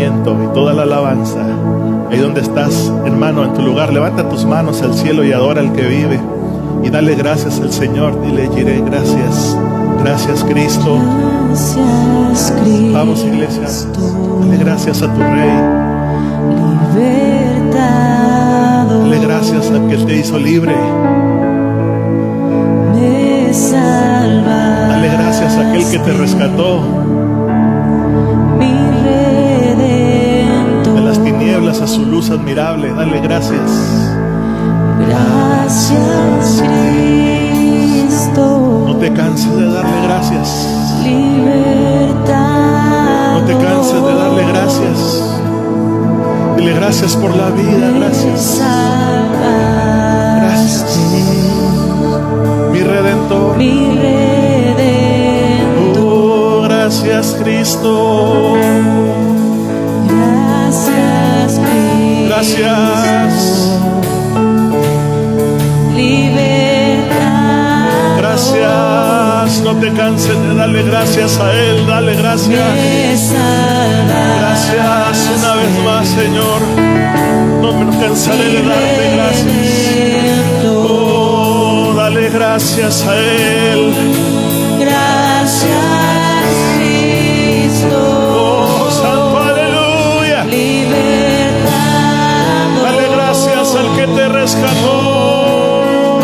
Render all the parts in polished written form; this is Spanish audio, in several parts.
agradecimiento y toda la alabanza. Ahí donde estás, hermano, en tu lugar, levanta tus manos al cielo y adora al que vive. Y dale gracias al Señor. Dile, Jireh, gracias. Gracias, Cristo. Gracias, Cristo. Vamos, iglesia. Dale gracias a tu Rey. Libertador. Dale gracias a que te hizo libre. Me salva. Dale gracias a aquel que te rescató Mi redentor. de las tinieblas a su luz admirable. Dale gracias. Gracias, Cristo. No te canses de darle gracias. Libertador. No te canses de darle gracias. Dile gracias por la vida. Gracias. Gracias. Mi Redentor. Mi redentor. Oh, gracias, Cristo. Gracias, Cristo. Gracias. Libertad. Gracias. No te canses de darle gracias a Él. Dale gracias. Me salva. Gracias una vez más, Señor. No me cansaré de darte gracias. Oh, dale gracias a Él. Gracias, Cristo. Oh, santo aleluya. Libertador. Dale gracias al que te rescató.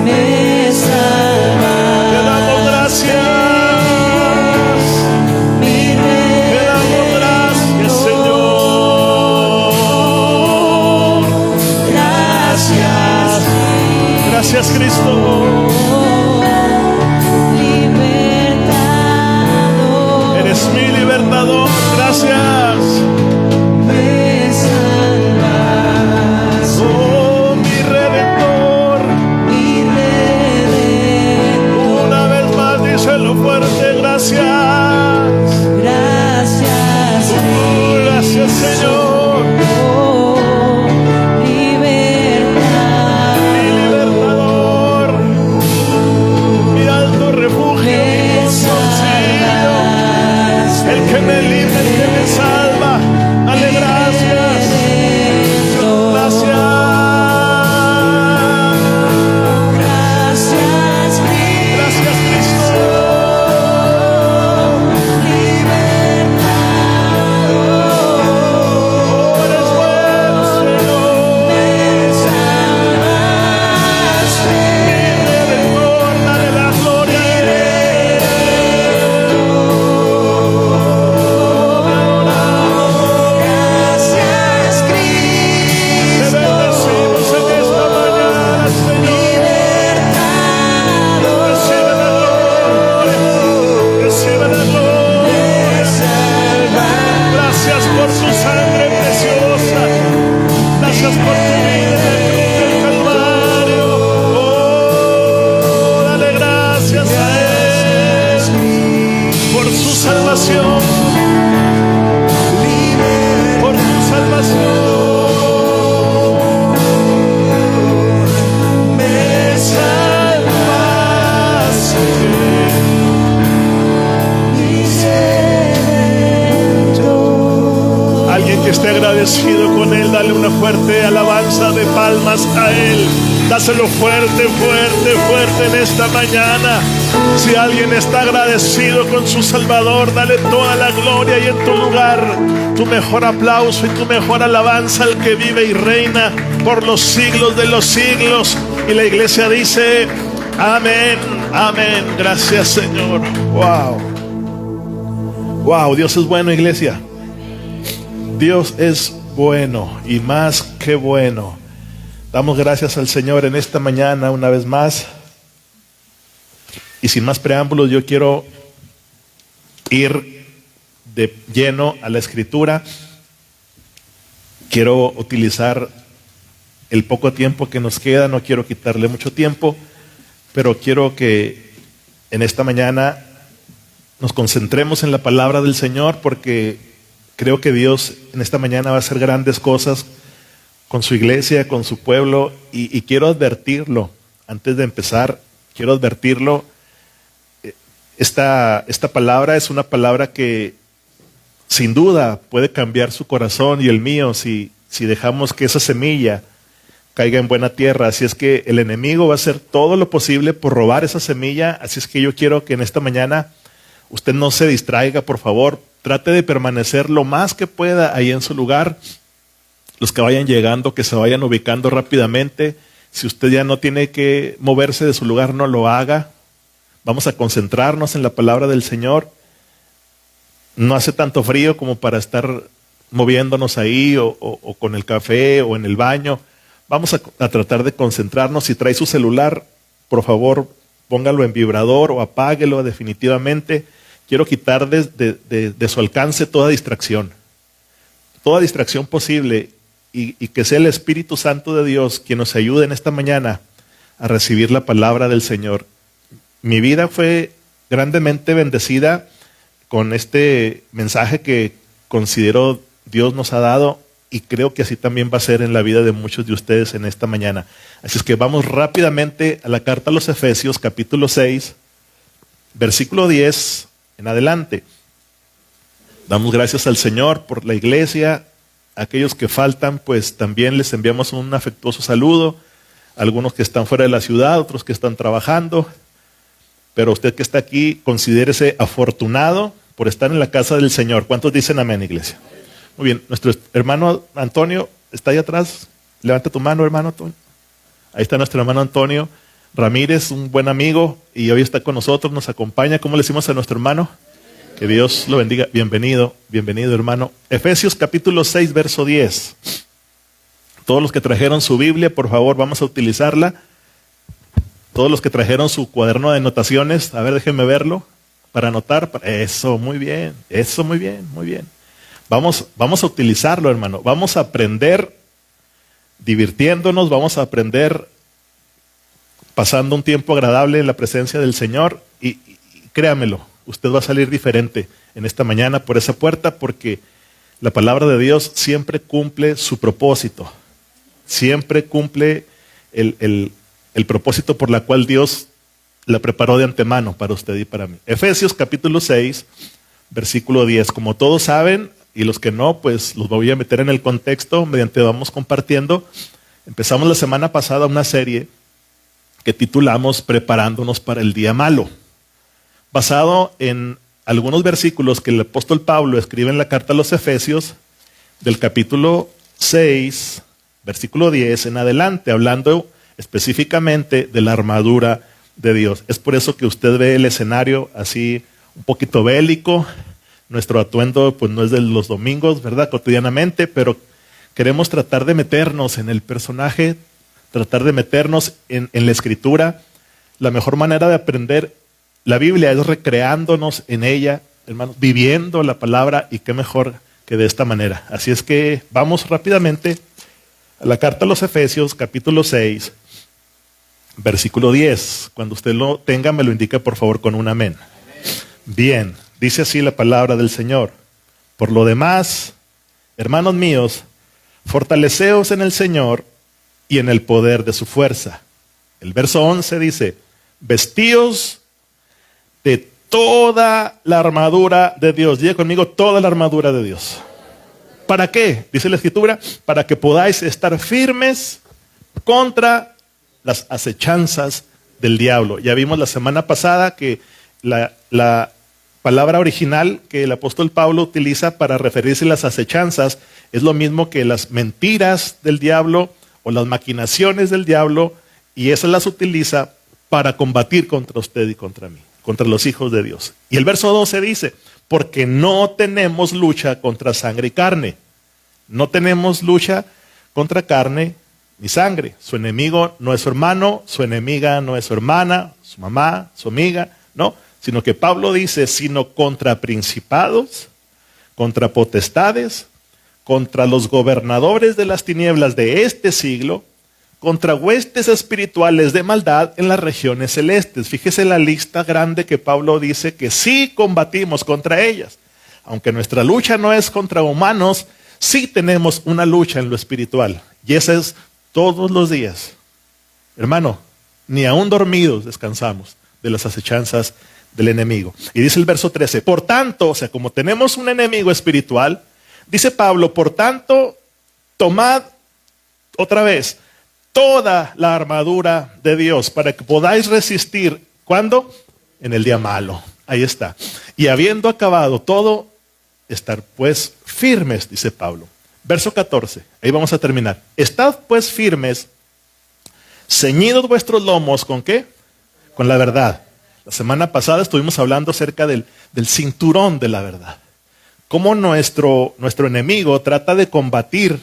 Me salva. Te damos gracias. Mi Te damos gracias, Señor. Gracias. Gracias, Cristo. Libertador. Eres mi libertador. Gracias. Me salvas. Oh, mi Redentor. Mi redentor. Una vez más, díselo fuerte. Gracias. Gracias, Oh, gracias, Señor. oh, libertad. Mi libertador. Mi alto refugio. Mi Me consuelo. salvas. El que me libra, el que me salva. Dale gracias. Gracias. Gracias, Gracias, Cristo. Oh, eres bueno, Señor. Mi Redentor, dale la gloria a Él. Gracias, Te bendecimos en esta mañana, Señor. Recibe la gloria. Recibe la gloria. Gracias por tu sangre preciosa. Gracias por tu vida en la cruz del Calvario. Oh, dale gracias a Él por su salvación. Por su salvación. Me salvaste. Alguien que esté agradecido con Él, dale una fuerte alabanza de palmas a Él. Dáselo fuerte, fuerte, fuerte en esta mañana. Si alguien está agradecido con su Salvador, dale toda la gloria y en tu lugar tu mejor aplauso y tu mejor alabanza al que vive y reina por los siglos de los siglos. Y la iglesia dice, amén, amén. Gracias, Señor. Wow. Wow, Dios es bueno, iglesia. Dios es bueno y más que bueno. Damos gracias al Señor en esta mañana una vez más. Y sin más preámbulos, yo quiero ir de lleno a la Escritura. Quiero utilizar el poco tiempo que nos queda, no quiero quitarle mucho tiempo, pero quiero que en esta mañana nos concentremos en la palabra del Señor, porque creo que Dios en esta mañana va a hacer grandes cosas con su iglesia, con su pueblo, y quiero advertirlo, antes de empezar, quiero advertirlo. Esta palabra es una palabra que sin duda puede cambiar su corazón y el mío si dejamos que esa semilla caiga en buena tierra. Así es que el enemigo va a hacer todo lo posible por robar esa semilla. Así es que yo quiero que en esta mañana usted no se distraiga, por favor. Trate de permanecer lo más que pueda ahí en su lugar. Los que vayan llegando, que se vayan ubicando rápidamente. Si usted ya no tiene que moverse de su lugar, no lo haga. Vamos a concentrarnos en la palabra del Señor. No hace tanto frío como para estar moviéndonos ahí o con el café o en el baño. Vamos a tratar de concentrarnos. Si trae su celular, por favor, póngalo en vibrador o apáguelo definitivamente. Quiero quitar de su alcance toda distracción posible y que sea el Espíritu Santo de Dios quien nos ayude en esta mañana a recibir la palabra del Señor. Mi vida fue grandemente bendecida con este mensaje que considero Dios nos ha dado y creo que así también va a ser en la vida de muchos de ustedes en esta mañana. Así es que vamos rápidamente a la carta a los Efesios, capítulo 6, versículo 10 en adelante. Damos gracias al Señor por la iglesia. A aquellos que faltan, pues también les enviamos un afectuoso saludo. Algunos que están fuera de la ciudad, otros que están trabajando. Pero usted que está aquí, considérese afortunado por estar en la casa del Señor. ¿Cuántos dicen amén, iglesia? Muy bien, nuestro hermano Antonio está ahí atrás. Levanta tu mano, hermano Antonio. Ahí está nuestro hermano Antonio Ramírez, un buen amigo, y hoy está con nosotros, nos acompaña. ¿Cómo le decimos a nuestro hermano? Que Dios lo bendiga. Bienvenido, bienvenido, hermano. Efesios capítulo 6, verso 10. Todos los que trajeron su Biblia, por favor, vamos a utilizarla. Todos los que trajeron su cuaderno de anotaciones, a ver, déjenme verlo, para anotar. Eso, muy bien, eso, muy bien, muy bien. Vamos a utilizarlo, hermano. Vamos a aprender divirtiéndonos, vamos a aprender pasando un tiempo agradable en la presencia del Señor y créamelo, usted va a salir diferente en esta mañana por esa puerta porque la palabra de Dios siempre cumple su propósito. Siempre cumple el propósito por la cual Dios la preparó de antemano para usted y para mí. Efesios capítulo 6, versículo 10. Como todos saben, y los que no, pues los voy a meter en el contexto mediante vamos compartiendo. Empezamos la semana pasada una serie que titulamos Preparándonos para el día malo, basado en algunos versículos que el apóstol Pablo escribe en la carta a los Efesios, del capítulo 6, versículo 10 en adelante, hablando específicamente de la armadura de Dios. Es por eso que usted ve el escenario así un poquito bélico. Nuestro atuendo pues no es de los domingos, ¿verdad? Cotidianamente, pero queremos tratar de meternos en el personaje, tratar de meternos en la escritura. La mejor manera de aprender la Biblia es recreándonos en ella, hermanos, viviendo la palabra, y qué mejor que de esta manera. Así es que vamos rápidamente a la carta a los Efesios, capítulo 6, versículo 10. Cuando usted lo tenga, me lo indica por favor con un amén. Bien, dice así la palabra del Señor. Por lo demás, hermanos míos, fortaleceos en el Señor y en el poder de su fuerza. El verso 11 dice, vestíos de toda la armadura de Dios. Diga conmigo, toda la armadura de Dios. ¿Para qué? Dice la Escritura, para que podáis estar firmes contra las acechanzas del diablo. Ya vimos la semana pasada que la palabra original que el apóstol Pablo utiliza para referirse a las acechanzas es lo mismo que las mentiras del diablo o las maquinaciones del diablo, y esas las utiliza para combatir contra usted y contra mí, contra los hijos de Dios. Y el verso 12 dice, porque no tenemos lucha contra sangre y carne. No tenemos lucha contra carne ni sangre. Su enemigo no es su hermano, su enemiga no es su hermana, su mamá, su amiga, no. Sino que Pablo dice, sino contra principados, contra potestades, contra los gobernadores de las tinieblas de este siglo, contra huestes espirituales de maldad en las regiones celestes. Fíjese la lista grande que Pablo dice que sí combatimos contra ellas. Aunque nuestra lucha no es contra humanos, sí tenemos una lucha en lo espiritual. Y esa es todos los días. Hermano, ni aún dormidos descansamos de las acechanzas del enemigo. Y dice el verso 13, por tanto, o sea, como tenemos un enemigo espiritual, dice Pablo, por tanto, tomad otra vez toda la armadura de Dios para que podáis resistir, ¿cuándo? En el día malo. Ahí está. Y habiendo acabado todo, estar pues firmes, dice Pablo. Verso 14, ahí vamos a terminar. Estad pues firmes, ceñidos vuestros lomos, ¿con qué? Con la verdad. La semana pasada estuvimos hablando acerca del cinturón de la verdad. Cómo nuestro enemigo trata de combatir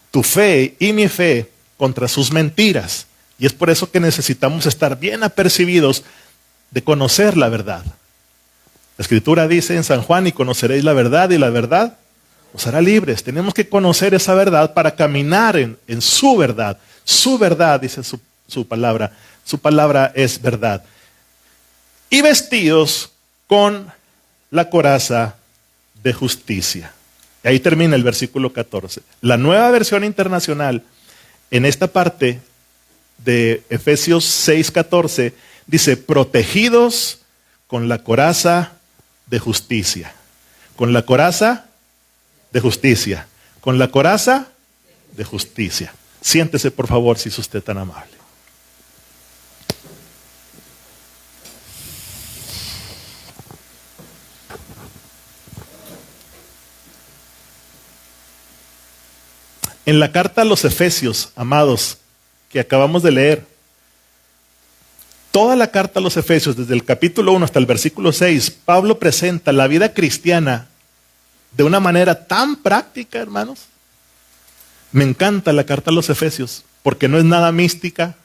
tu fe y mi fe contra sus mentiras. Y es por eso que necesitamos estar bien apercibidos de conocer la verdad. La Escritura dice en San Juan, y conoceréis la verdad, y la verdad os hará libres. Tenemos que conocer esa verdad para caminar en su verdad. Su verdad, dice su palabra. Su palabra es verdad. Y vestidos con la coraza de justicia. Y ahí termina el versículo 14. La Nueva Versión Internacional, en esta parte de Efesios 6:14, dice, protegidos con la coraza de justicia. Con la coraza de justicia. Con la coraza de justicia. Siéntese, por favor, si es usted tan amable. En la carta a los Efesios, amados, que acabamos de leer, toda la carta a los Efesios, desde el capítulo 1 hasta el versículo 6, Pablo presenta la vida cristiana de una manera tan práctica, hermanos. Me encanta la carta a los Efesios, porque no es nada mística,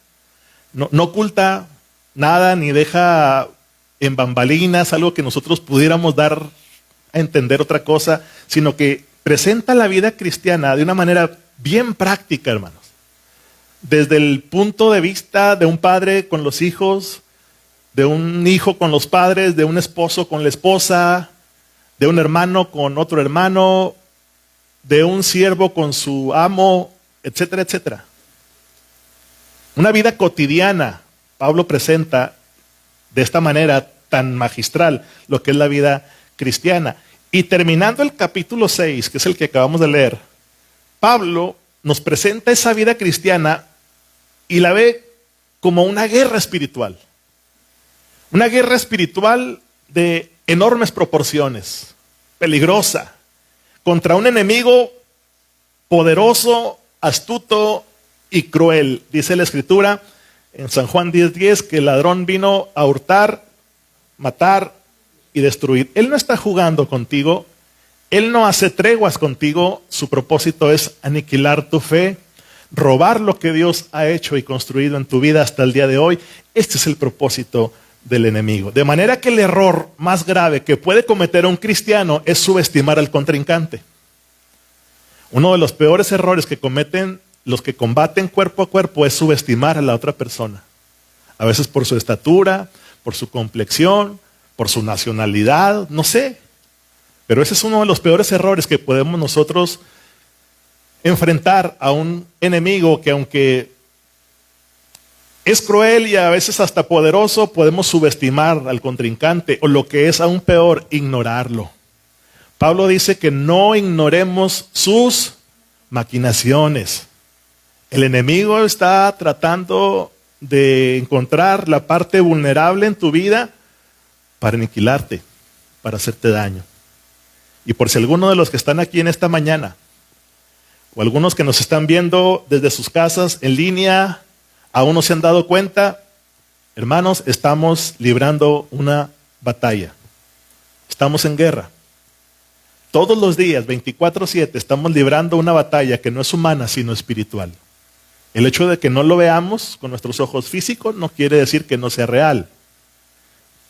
no oculta nada, ni deja en bambalinas algo que nosotros pudiéramos dar a entender otra cosa, sino que presenta la vida cristiana de una manera bien práctica, hermanos. Desde el punto de vista de un padre con los hijos, de un hijo con los padres, de un esposo con la esposa, de un hermano con otro hermano, de un siervo con su amo, etcétera, etcétera. Una vida cotidiana, Pablo presenta de esta manera tan magistral lo que es la vida cristiana. Y terminando el capítulo 6, que es el que acabamos de leer, Pablo nos presenta esa vida cristiana y la ve como una guerra espiritual. Una guerra espiritual de enormes proporciones, peligrosa, contra un enemigo poderoso, astuto y cruel. Dice la Escritura en San Juan 10:10 que el ladrón vino a hurtar, matar y destruir. Él no está jugando contigo. Él no hace treguas contigo. Su propósito es aniquilar tu fe, robar lo que Dios ha hecho y construido en tu vida hasta el día de hoy. Este es el propósito del enemigo. De manera que el error más grave que puede cometer un cristiano es subestimar al contrincante. Uno de los peores errores que cometen los que combaten cuerpo a cuerpo es subestimar a la otra persona. A veces por su estatura, por su complexión, por su nacionalidad, no sé. Pero ese es uno de los peores errores que podemos nosotros enfrentar a un enemigo que, aunque es cruel y a veces hasta poderoso, podemos subestimar al contrincante, o lo que es aún peor, ignorarlo. Pablo dice que no ignoremos sus maquinaciones. El enemigo está tratando de encontrar la parte vulnerable en tu vida para aniquilarte, para hacerte daño. Y por si alguno de los que están aquí en esta mañana, o algunos que nos están viendo desde sus casas en línea, aún no se han dado cuenta, hermanos, estamos librando una batalla. Estamos en guerra. Todos los días, 24/7, estamos librando una batalla que no es humana, sino espiritual. El hecho de que no lo veamos con nuestros ojos físicos no quiere decir que no sea real.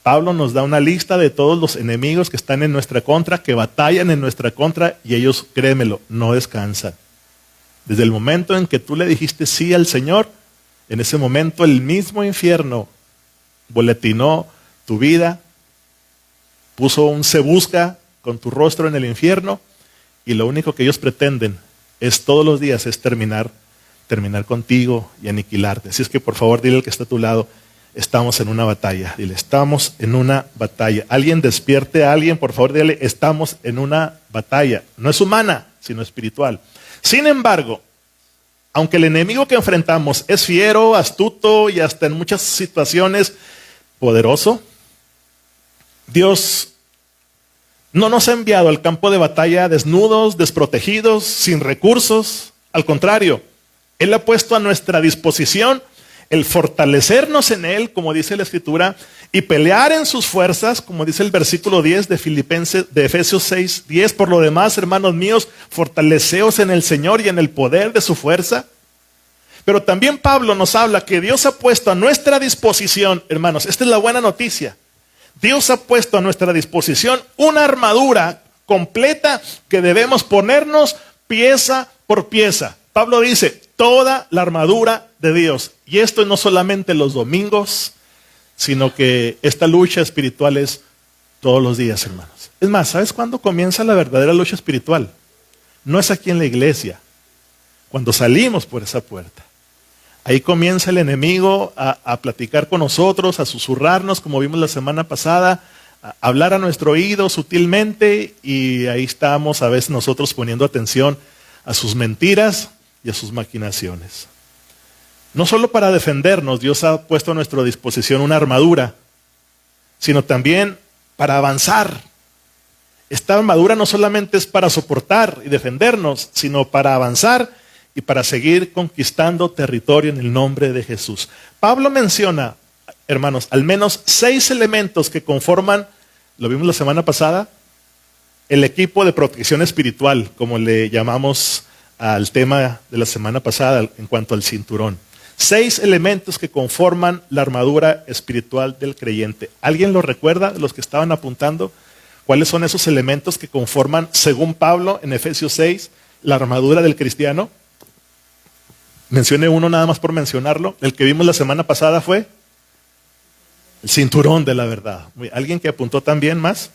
Pablo nos da una lista de todos los enemigos que están en nuestra contra, que batallan en nuestra contra, y ellos, créemelo, no descansan. Desde el momento en que tú le dijiste sí al Señor, en ese momento el mismo infierno boletinó tu vida, puso un se busca con tu rostro en el infierno, y lo único que ellos pretenden es todos los días es terminar contigo y aniquilarte. Así es que por favor dile al que está a tu lado, estamos en una batalla. Dile, estamos en una batalla. Alguien despierte a alguien, por favor, dile, estamos en una batalla. No es humana, sino espiritual. Sin embargo, aunque el enemigo que enfrentamos es fiero, astuto y hasta en muchas situaciones poderoso, Dios no nos ha enviado al campo de batalla desnudos, desprotegidos, sin recursos. Al contrario, Él ha puesto a nuestra disposición el fortalecernos en Él, como dice la Escritura, y pelear en sus fuerzas, como dice el versículo 10 de Efesios 6, 10. Por lo demás, hermanos míos, fortaleceos en el Señor y en el poder de su fuerza. Pero también Pablo nos habla que Dios ha puesto a nuestra disposición, hermanos, esta es la buena noticia. Dios ha puesto a nuestra disposición una armadura completa que debemos ponernos pieza por pieza. Pablo dice, toda la armadura de Dios. Y esto no solamente los domingos, sino que esta lucha espiritual es todos los días, hermanos. Es más, ¿sabes cuándo comienza la verdadera lucha espiritual? No es aquí en la iglesia, cuando salimos por esa puerta. Ahí comienza el enemigo a platicar con nosotros, a susurrarnos, como vimos la semana pasada, a hablar a nuestro oído sutilmente, y ahí estamos a veces nosotros poniendo atención a sus mentiras y a sus maquinaciones. No solo para defendernos, Dios ha puesto a nuestra disposición una armadura, sino también para avanzar. Esta armadura no solamente es para soportar y defendernos, sino para avanzar y para seguir conquistando territorio en el nombre de Jesús. Pablo menciona, hermanos, al menos 6 elementos que conforman, lo vimos la semana pasada, el equipo de protección espiritual, como le llamamos al tema de la semana pasada en cuanto al cinturón. 6 elementos que conforman la armadura espiritual del creyente. ¿Alguien lo recuerda, los que estaban apuntando? ¿Cuáles son esos elementos que conforman, según Pablo en Efesios 6, la armadura del cristiano? Mencione uno nada más por mencionarlo. El que vimos la semana pasada fue el cinturón de la verdad. ¿Alguien que apuntó también más?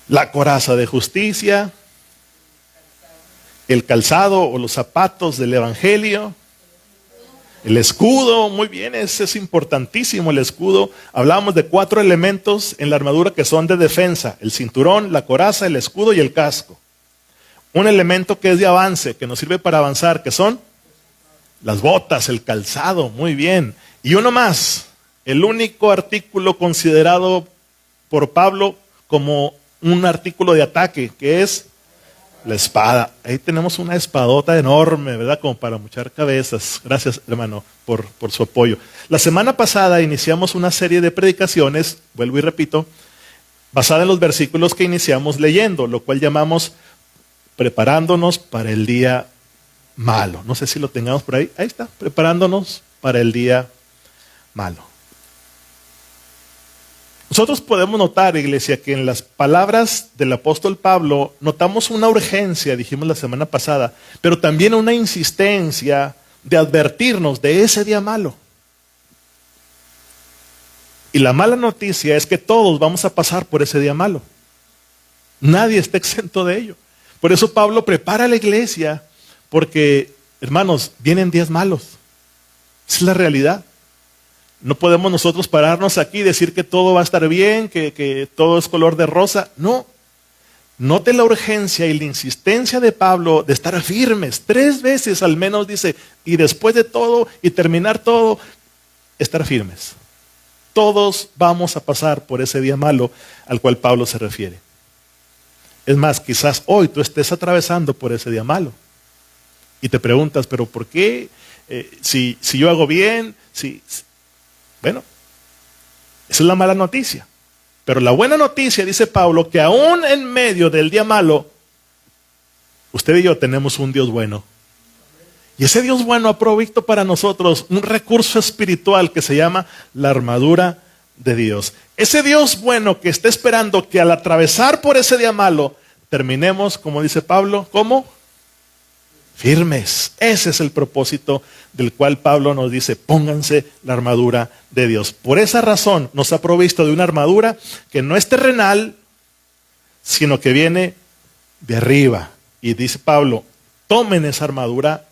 La coraza de justicia, el calzado o los zapatos del evangelio, el escudo. Muy bien, ese es importantísimo, el escudo. Hablábamos de 4 elementos en la armadura que son de defensa: el cinturón, la coraza, el escudo y el casco. Un elemento que es de avance, que nos sirve para avanzar, que son las botas, el calzado. Muy bien. Y uno más, el único artículo considerado por Pablo como un artículo de ataque, que es la espada. Ahí tenemos una espadota enorme, ¿verdad? Como para mochar cabezas. Gracias, hermano, por su apoyo. La semana pasada iniciamos una serie de predicaciones, vuelvo y repito, basada en los versículos que iniciamos leyendo, lo cual llamamos preparándonos para el día malo. No sé si lo tengamos por ahí. Ahí está, preparándonos para el día malo. Nosotros podemos notar, iglesia, que en las palabras del apóstol Pablo notamos una urgencia, dijimos la semana pasada, pero también una insistencia de advertirnos de ese día malo. Y la mala noticia es que todos vamos a pasar por ese día malo. Nadie está exento de ello. Por eso Pablo prepara a la iglesia, porque, hermanos, vienen días malos. Esa es la realidad. No podemos nosotros pararnos aquí y decir que todo va a estar bien, que todo es color de rosa. No. Note la urgencia y la insistencia de Pablo de estar firmes. 3 veces al menos dice, y después de todo y terminar todo, estar firmes. Todos vamos a pasar por ese día malo al cual Pablo se refiere. Es más, quizás hoy tú estés atravesando por ese día malo. Y te preguntas, ¿pero por qué? Si yo hago bien, bueno, esa es la mala noticia. Pero la buena noticia, dice Pablo, que aún en medio del día malo, usted y yo tenemos un Dios bueno. Y ese Dios bueno ha provisto para nosotros un recurso espiritual que se llama la armadura de Dios. Ese Dios bueno que está esperando que al atravesar por ese día malo, terminemos, como dice Pablo, ¿cómo? Firmes. Ese es el propósito del cual Pablo nos dice, pónganse la armadura de Dios. Por esa razón nos ha provisto de una armadura que no es terrenal, sino que viene de arriba. Y dice Pablo, tomen esa armadura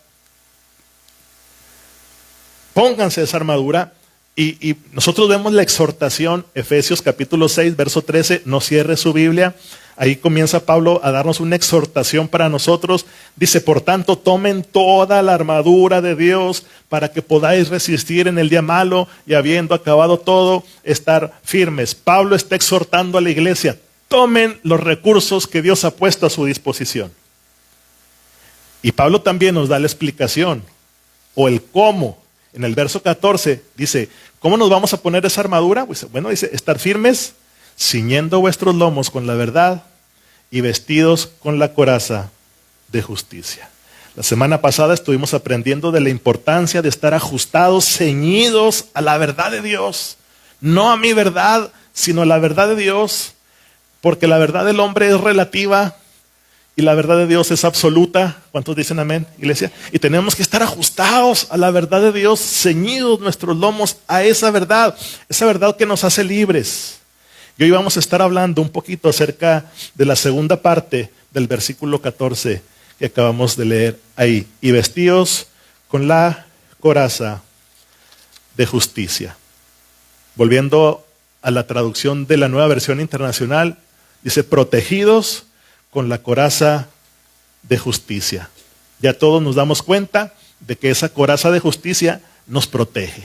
Pónganse esa armadura. Y nosotros vemos la exhortación, Efesios capítulo 6, verso 13, no cierre su Biblia. Ahí comienza Pablo a darnos una exhortación para nosotros. Dice, por tanto, tomen toda la armadura de Dios para que podáis resistir en el día malo y habiendo acabado todo, estar firmes. Pablo está exhortando a la iglesia, tomen los recursos que Dios ha puesto a su disposición. Y Pablo también nos da la explicación o el cómo. En el verso 14 dice, ¿cómo nos vamos a poner esa armadura? Pues, bueno, dice, estar firmes, ciñendo vuestros lomos con la verdad y vestidos con la coraza de justicia. La semana pasada estuvimos aprendiendo de la importancia de estar ajustados, ceñidos a la verdad de Dios. No a mi verdad, sino a la verdad de Dios, porque la verdad del hombre es relativa y la verdad de Dios es absoluta. ¿Cuántos dicen amén, iglesia? Y tenemos que estar ajustados a la verdad de Dios, ceñidos nuestros lomos a esa verdad que nos hace libres. Y hoy vamos a estar hablando un poquito acerca de la segunda parte del versículo 14 que acabamos de leer ahí. Y vestidos con la coraza de justicia. Volviendo a la traducción de la Nueva Versión Internacional, dice protegidos con la coraza de justicia. Ya todos nos damos cuenta de que esa coraza de justicia nos protege.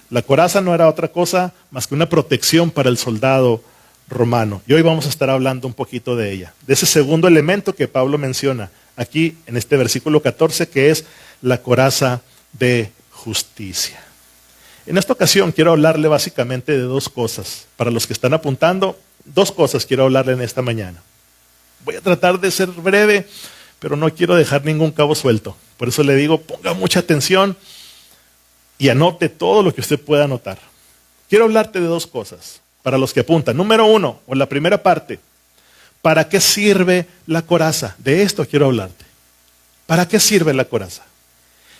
La coraza no era otra cosa más que una protección para el soldado romano. Y hoy vamos a estar hablando un poquito de ella, de ese segundo elemento que Pablo menciona aquí en este versículo 14, que es la coraza de justicia. En esta ocasión quiero hablarle básicamente de dos cosas. Para los que están apuntando, dos cosas quiero hablarle en esta mañana. Voy a tratar de ser breve, pero no quiero dejar ningún cabo suelto. Por eso le digo, ponga mucha atención y anote todo lo que usted pueda anotar. Quiero hablarte de dos cosas, para los que apuntan. Número uno, o la primera parte, ¿para qué sirve la coraza? De esto quiero hablarte. ¿Para qué sirve la coraza?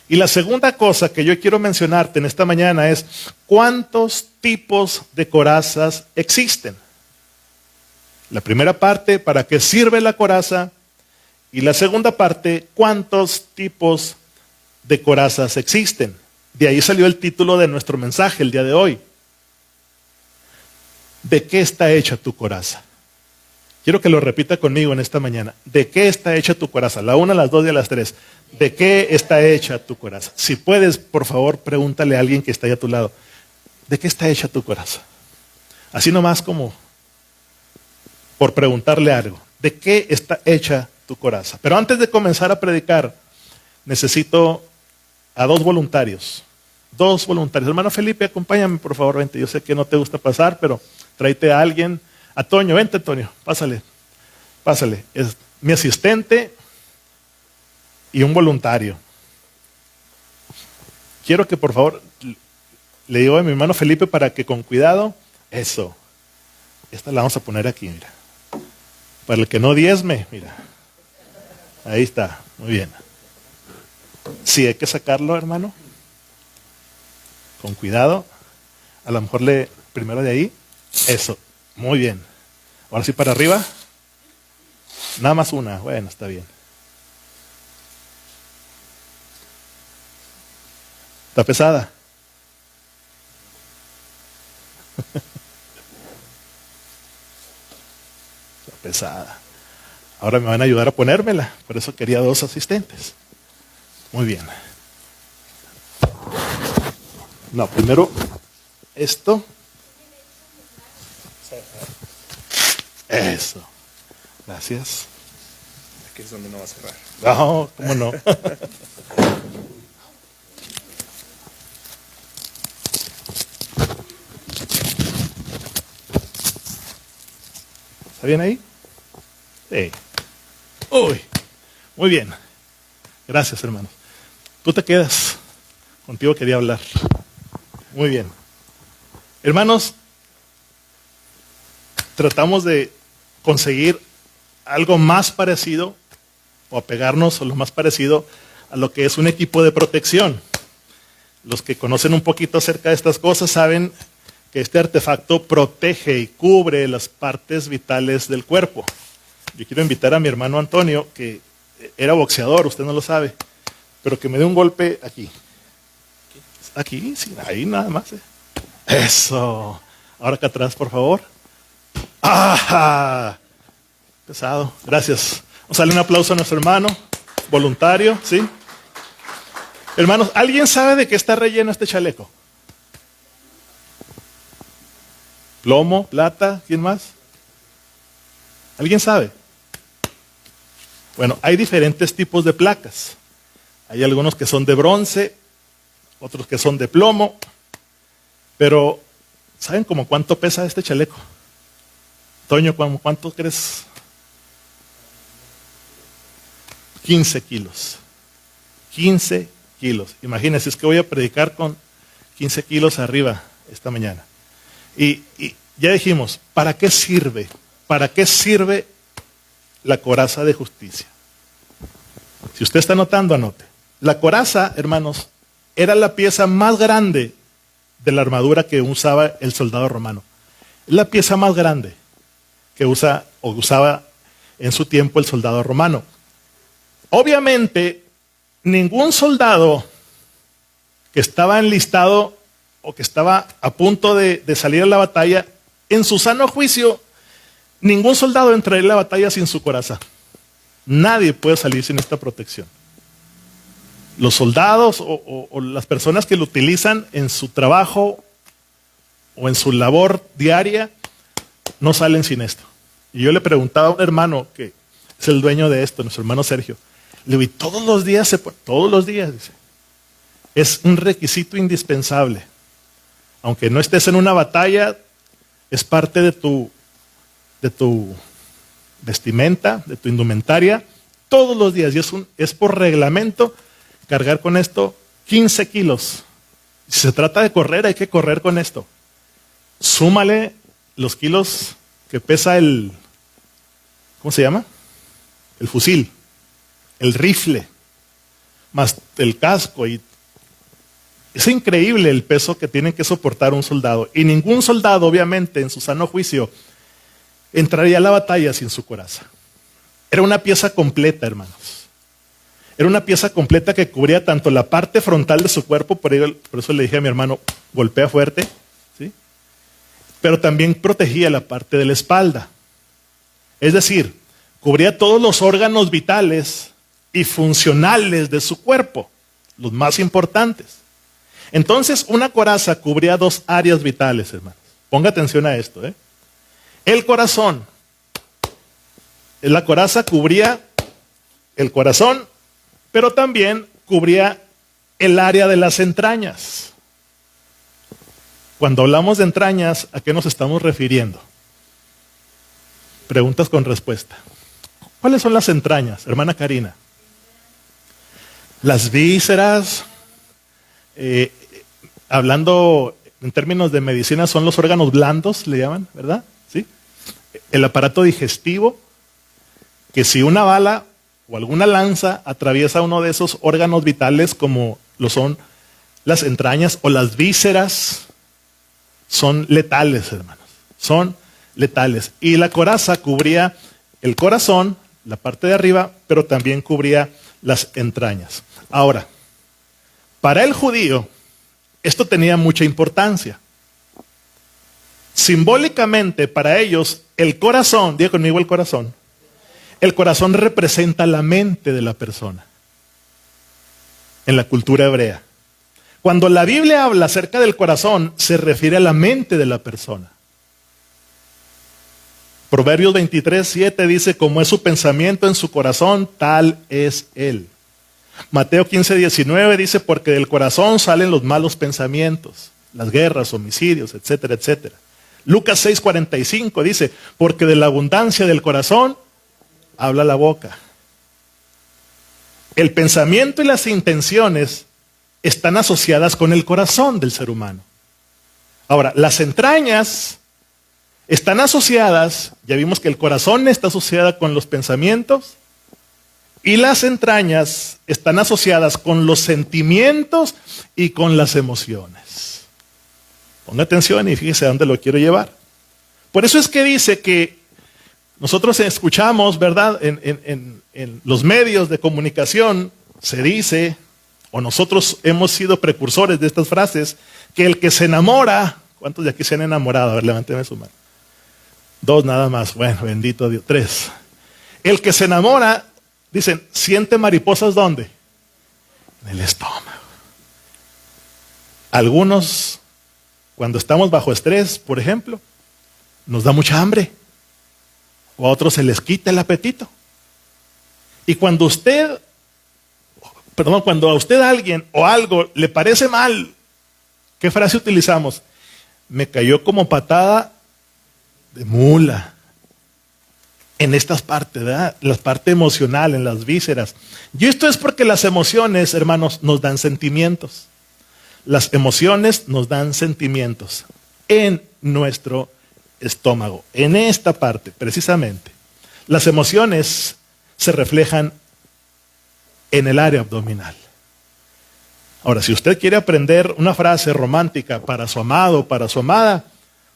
Y la segunda cosa que yo quiero mencionarte en esta mañana es, ¿cuántos tipos de corazas existen? La primera parte, ¿para qué sirve la coraza? Y la segunda parte, ¿cuántos tipos de corazas existen? De ahí salió el título de nuestro mensaje el día de hoy. ¿De qué está hecha tu coraza? Quiero que lo repita conmigo en esta mañana. ¿De qué está hecha tu coraza? La 1, las 2 y las 3. ¿De qué está hecha tu coraza? Si puedes, por favor, pregúntale a alguien que está ahí a tu lado. ¿De qué está hecha tu coraza? Así nomás como por preguntarle algo. ¿De qué está hecha tu coraza? Pero antes de comenzar a predicar, necesito a dos voluntarios. Dos voluntarios. Hermano Felipe, acompáñame, por favor, vente. Yo sé que no te gusta pasar, pero tráete a alguien. A Toño, vente, Toño, pásale. Es mi asistente y un voluntario. Quiero que, por favor, le digo a mi hermano Felipe para que con cuidado, eso. Esta la vamos a poner aquí, mira. Para el que no diezme, mira. Ahí está, muy bien. Sí, hay que sacarlo, hermano. Con cuidado. A lo mejor primero de ahí. Eso, muy bien. Ahora sí para arriba. Nada más una, bueno, está bien. ¿Está pesada? Pesada. Ahora me van a ayudar a ponérmela, por eso quería dos asistentes. Muy bien. No, primero esto. Eso. Gracias. Aquí es donde no va a cerrar. No, ¿cómo no? ¿Está bien ahí? Sí. Uy, muy bien. Gracias, hermano. Tú te quedas. Contigo quería hablar. Muy bien. Hermanos, tratamos de conseguir algo más parecido o apegarnos a lo más parecido a lo que es un equipo de protección. Los que conocen un poquito acerca de estas cosas saben que este artefacto protege y cubre las partes vitales del cuerpo. Yo quiero invitar a mi hermano Antonio, que era boxeador, usted no lo sabe, pero que me dé un golpe aquí. Aquí, sí, ahí nada más. Eso. Ahora acá atrás, por favor. ¡Ah! Pesado. Gracias. Vamos a darle un aplauso a nuestro hermano, voluntario, ¿sí? Hermanos, ¿alguien sabe de qué está relleno este chaleco? ¿Plomo? ¿Plata? ¿Quién más? ¿Alguien sabe? Bueno, hay diferentes tipos de placas. Hay algunos que son de bronce, otros que son de plomo, pero ¿saben como cuánto pesa este chaleco? Toño, ¿cuánto crees? 15 kilos. 15 kilos. Imagínense, es que voy a predicar con 15 kilos arriba esta mañana. Y ya dijimos, ¿para qué sirve? ¿Para qué sirve la coraza de justicia? Si usted está anotando, anote. La coraza, hermanos, era la pieza más grande de la armadura que usaba el soldado romano. Es la pieza más grande que usaba en su tiempo el soldado romano. Obviamente, ningún soldado que estaba enlistado o que estaba a punto de salir a la batalla, en su sano juicio, ningún soldado entraría en la batalla sin su coraza. Nadie puede salir sin esta protección. Los soldados o las personas que lo utilizan en su trabajo o en su labor diaria no salen sin esto. Y yo le preguntaba a un hermano que es el dueño de esto, nuestro hermano Sergio, le digo, todos los días, todos los días, dice, es un requisito indispensable. Aunque no estés en una batalla, es parte de tu vestimenta, de tu indumentaria, todos los días. Y es por reglamento cargar con esto 15 kilos. Si se trata de correr, hay que correr con esto. Súmale los kilos que pesa ¿cómo se llama? El fusil, el rifle, más el casco. Y es increíble el peso que tiene que soportar un soldado. Y ningún soldado, obviamente, en su sano juicio, entraría a la batalla sin su coraza. Era una pieza completa, hermanos. Era una pieza completa que cubría tanto la parte frontal de su cuerpo, por eso le dije a mi hermano, golpea fuerte, ¿sí? Pero también protegía la parte de la espalda. Es decir, cubría todos los órganos vitales y funcionales de su cuerpo, los más importantes. Entonces, una coraza cubría dos áreas vitales, hermanos. Ponga atención a esto, ¿eh? El corazón. La coraza cubría el corazón, pero también cubría el área de las entrañas. Cuando hablamos de entrañas, ¿a qué nos estamos refiriendo? Preguntas con respuesta. ¿Cuáles son las entrañas, hermana Karina? Las vísceras, hablando en términos de medicina, son los órganos blandos, le llaman, ¿verdad? ¿Sí? El aparato digestivo, que si una bala o alguna lanza atraviesa uno de esos órganos vitales, como lo son las entrañas o las vísceras, son letales, hermanos. Son letales. Y la coraza cubría el corazón, la parte de arriba, pero también cubría las entrañas. Ahora, para el judío, esto tenía mucha importancia. Simbólicamente, para ellos, el corazón, diga conmigo el corazón representa la mente de la persona en la cultura hebrea. Cuando la Biblia habla acerca del corazón, se refiere a la mente de la persona. Proverbios 23:7 dice, como es su pensamiento en su corazón, tal es él. Mateo 15:19 dice, porque del corazón salen los malos pensamientos, las guerras, homicidios, etcétera, etcétera. Lucas 6:45 dice, porque de la abundancia del corazón habla la boca. El pensamiento y las intenciones están asociadas con el corazón del ser humano. Ahora, las entrañas están asociadas, ya vimos que el corazón está asociado con los pensamientos y las entrañas están asociadas con los sentimientos y con las emociones. Ponga atención y fíjese a dónde lo quiero llevar. Por eso es que dice que nosotros escuchamos, ¿verdad? En los medios de comunicación se dice o nosotros hemos sido precursores de estas frases, que el que se enamora, ¿cuántos de aquí se han enamorado? A ver, levánteme su mano. 2 nada más, bueno, bendito Dios. 3. El que se enamora, dicen, siente mariposas, ¿dónde? En el estómago. Algunos, cuando estamos bajo estrés, por ejemplo, nos da mucha hambre. O a otros se les quita el apetito. Y cuando a usted alguien o algo le parece mal, ¿qué frase utilizamos? Me cayó como patada de mula. En estas partes, ¿verdad? La parte emocional, en las vísceras. Y esto es porque las emociones, hermanos, nos dan sentimientos. Las emociones nos dan sentimientos en nuestro estómago, en esta parte, precisamente. Las emociones se reflejan en el área abdominal. Ahora, si usted quiere aprender una frase romántica para su amado, para su amada,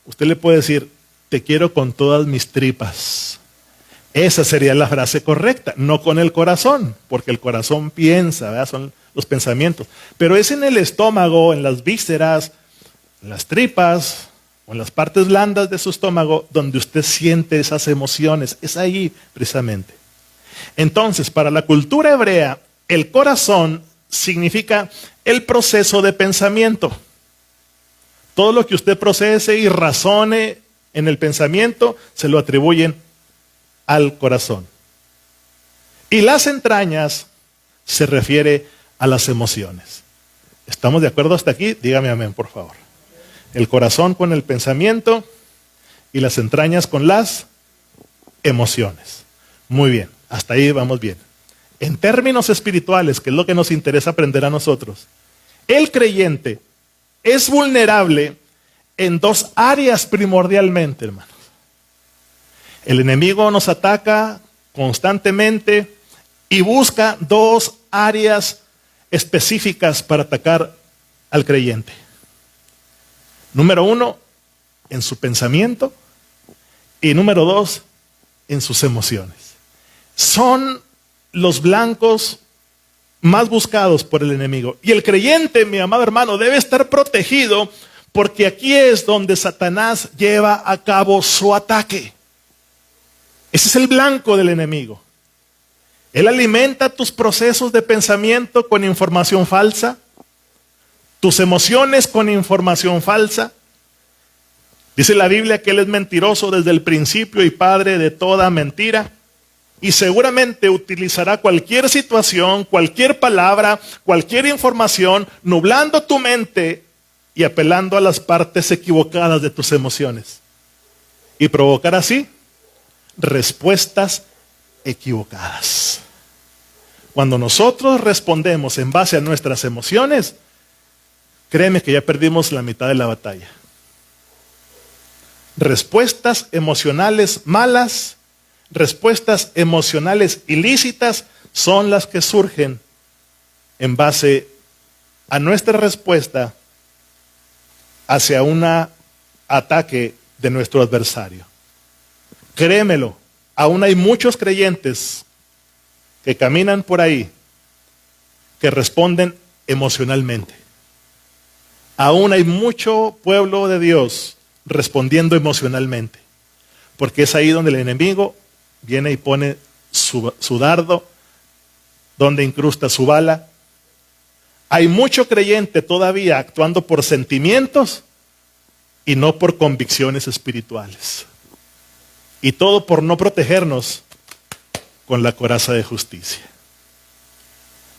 usted le puede decir, te quiero con todas mis tripas. Esa sería la frase correcta, no con el corazón, porque el corazón piensa, ¿verdad? Son los pensamientos. Pero es en el estómago, en las vísceras, en las tripas, o en las partes blandas de su estómago, donde usted siente esas emociones. Es ahí, precisamente. Entonces, para la cultura hebrea, el corazón significa el proceso de pensamiento. Todo lo que usted procese y razone en el pensamiento, se lo atribuyen al corazón. Y las entrañas se refiere a las emociones. ¿Estamos de acuerdo hasta aquí? Dígame amén, por favor. El corazón con el pensamiento y las entrañas con las emociones. Muy bien, hasta ahí vamos bien. En términos espirituales, que es lo que nos interesa aprender a nosotros, el creyente es vulnerable en 2 áreas primordialmente, hermanos. El enemigo nos ataca constantemente y busca 2 áreas específicas para atacar al creyente. Número 1, en su pensamiento, y número 2, en sus emociones. Son los blancos más buscados por el enemigo. Y el creyente, mi amado hermano, debe estar protegido, porque aquí es donde Satanás lleva a cabo su ataque. Ese es el blanco del enemigo. Él alimenta tus procesos de pensamiento con información falsa, tus emociones con información falsa. Dice la Biblia que Él es mentiroso desde el principio y padre de toda mentira. Y seguramente utilizará cualquier situación, cualquier palabra, cualquier información, nublando tu mente y apelando a las partes equivocadas de tus emociones. Y provocar así respuestas equivocadas. Cuando nosotros respondemos en base a nuestras emociones, créeme que ya perdimos la mitad de la batalla. Respuestas emocionales malas, respuestas emocionales ilícitas son las que surgen en base a nuestra respuesta hacia un ataque de nuestro adversario. Créemelo, aún hay muchos creyentes que caminan por ahí que responden emocionalmente. Aún hay mucho pueblo de Dios respondiendo emocionalmente, porque es ahí donde el enemigo viene y pone su dardo, donde incrusta su bala. Hay mucho creyente todavía actuando por sentimientos y no por convicciones espirituales. Y todo por no protegernos con la coraza de justicia.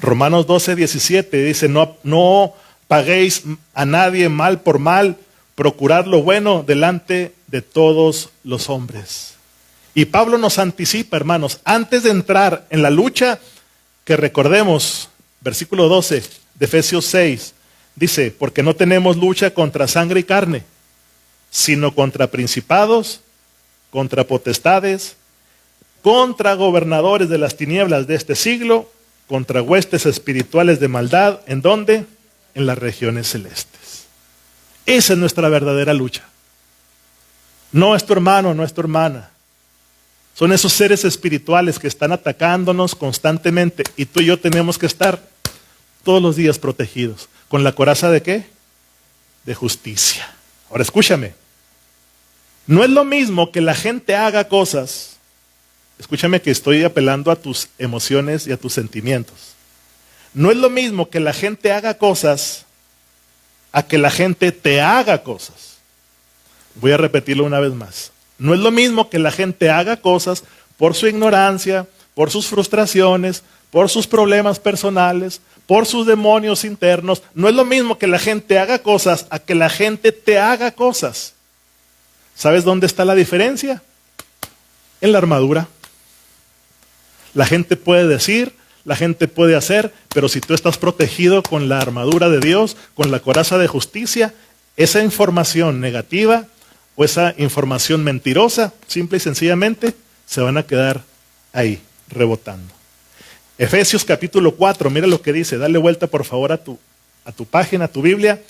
Romanos 12:17 dice, no paguéis a nadie mal por mal, procurad lo bueno delante de todos los hombres. Y Pablo nos anticipa, hermanos, antes de entrar en la lucha, que recordemos, versículo 12 de Efesios 6, dice, porque no tenemos lucha contra sangre y carne, sino contra principados, contra potestades, contra gobernadores de las tinieblas de este siglo, contra huestes espirituales de maldad. ¿En dónde? En las regiones celestes. Esa es nuestra verdadera lucha. No es tu hermano, no es tu hermana. Son esos seres espirituales que están atacándonos constantemente y tú y yo tenemos que estar todos los días protegidos. ¿Con la coraza de qué? De justicia. Ahora escúchame. No es lo mismo que la gente haga cosas. Escúchame que estoy apelando a tus emociones y a tus sentimientos. No es lo mismo que la gente haga cosas a que la gente te haga cosas. Voy a repetirlo una vez más. No es lo mismo que la gente haga cosas por su ignorancia, por sus frustraciones, por sus problemas personales, por sus demonios internos. No es lo mismo que la gente haga cosas a que la gente te haga cosas. ¿Sabes dónde está la diferencia? En la armadura. La gente puede decir, la gente puede hacer, pero si tú estás protegido con la armadura de Dios, con la coraza de justicia, esa información negativa o esa información mentirosa, simple y sencillamente, se van a quedar ahí, rebotando. Efesios capítulo 4, mira lo que dice, dale vuelta por favor a tu página, a tu Biblia,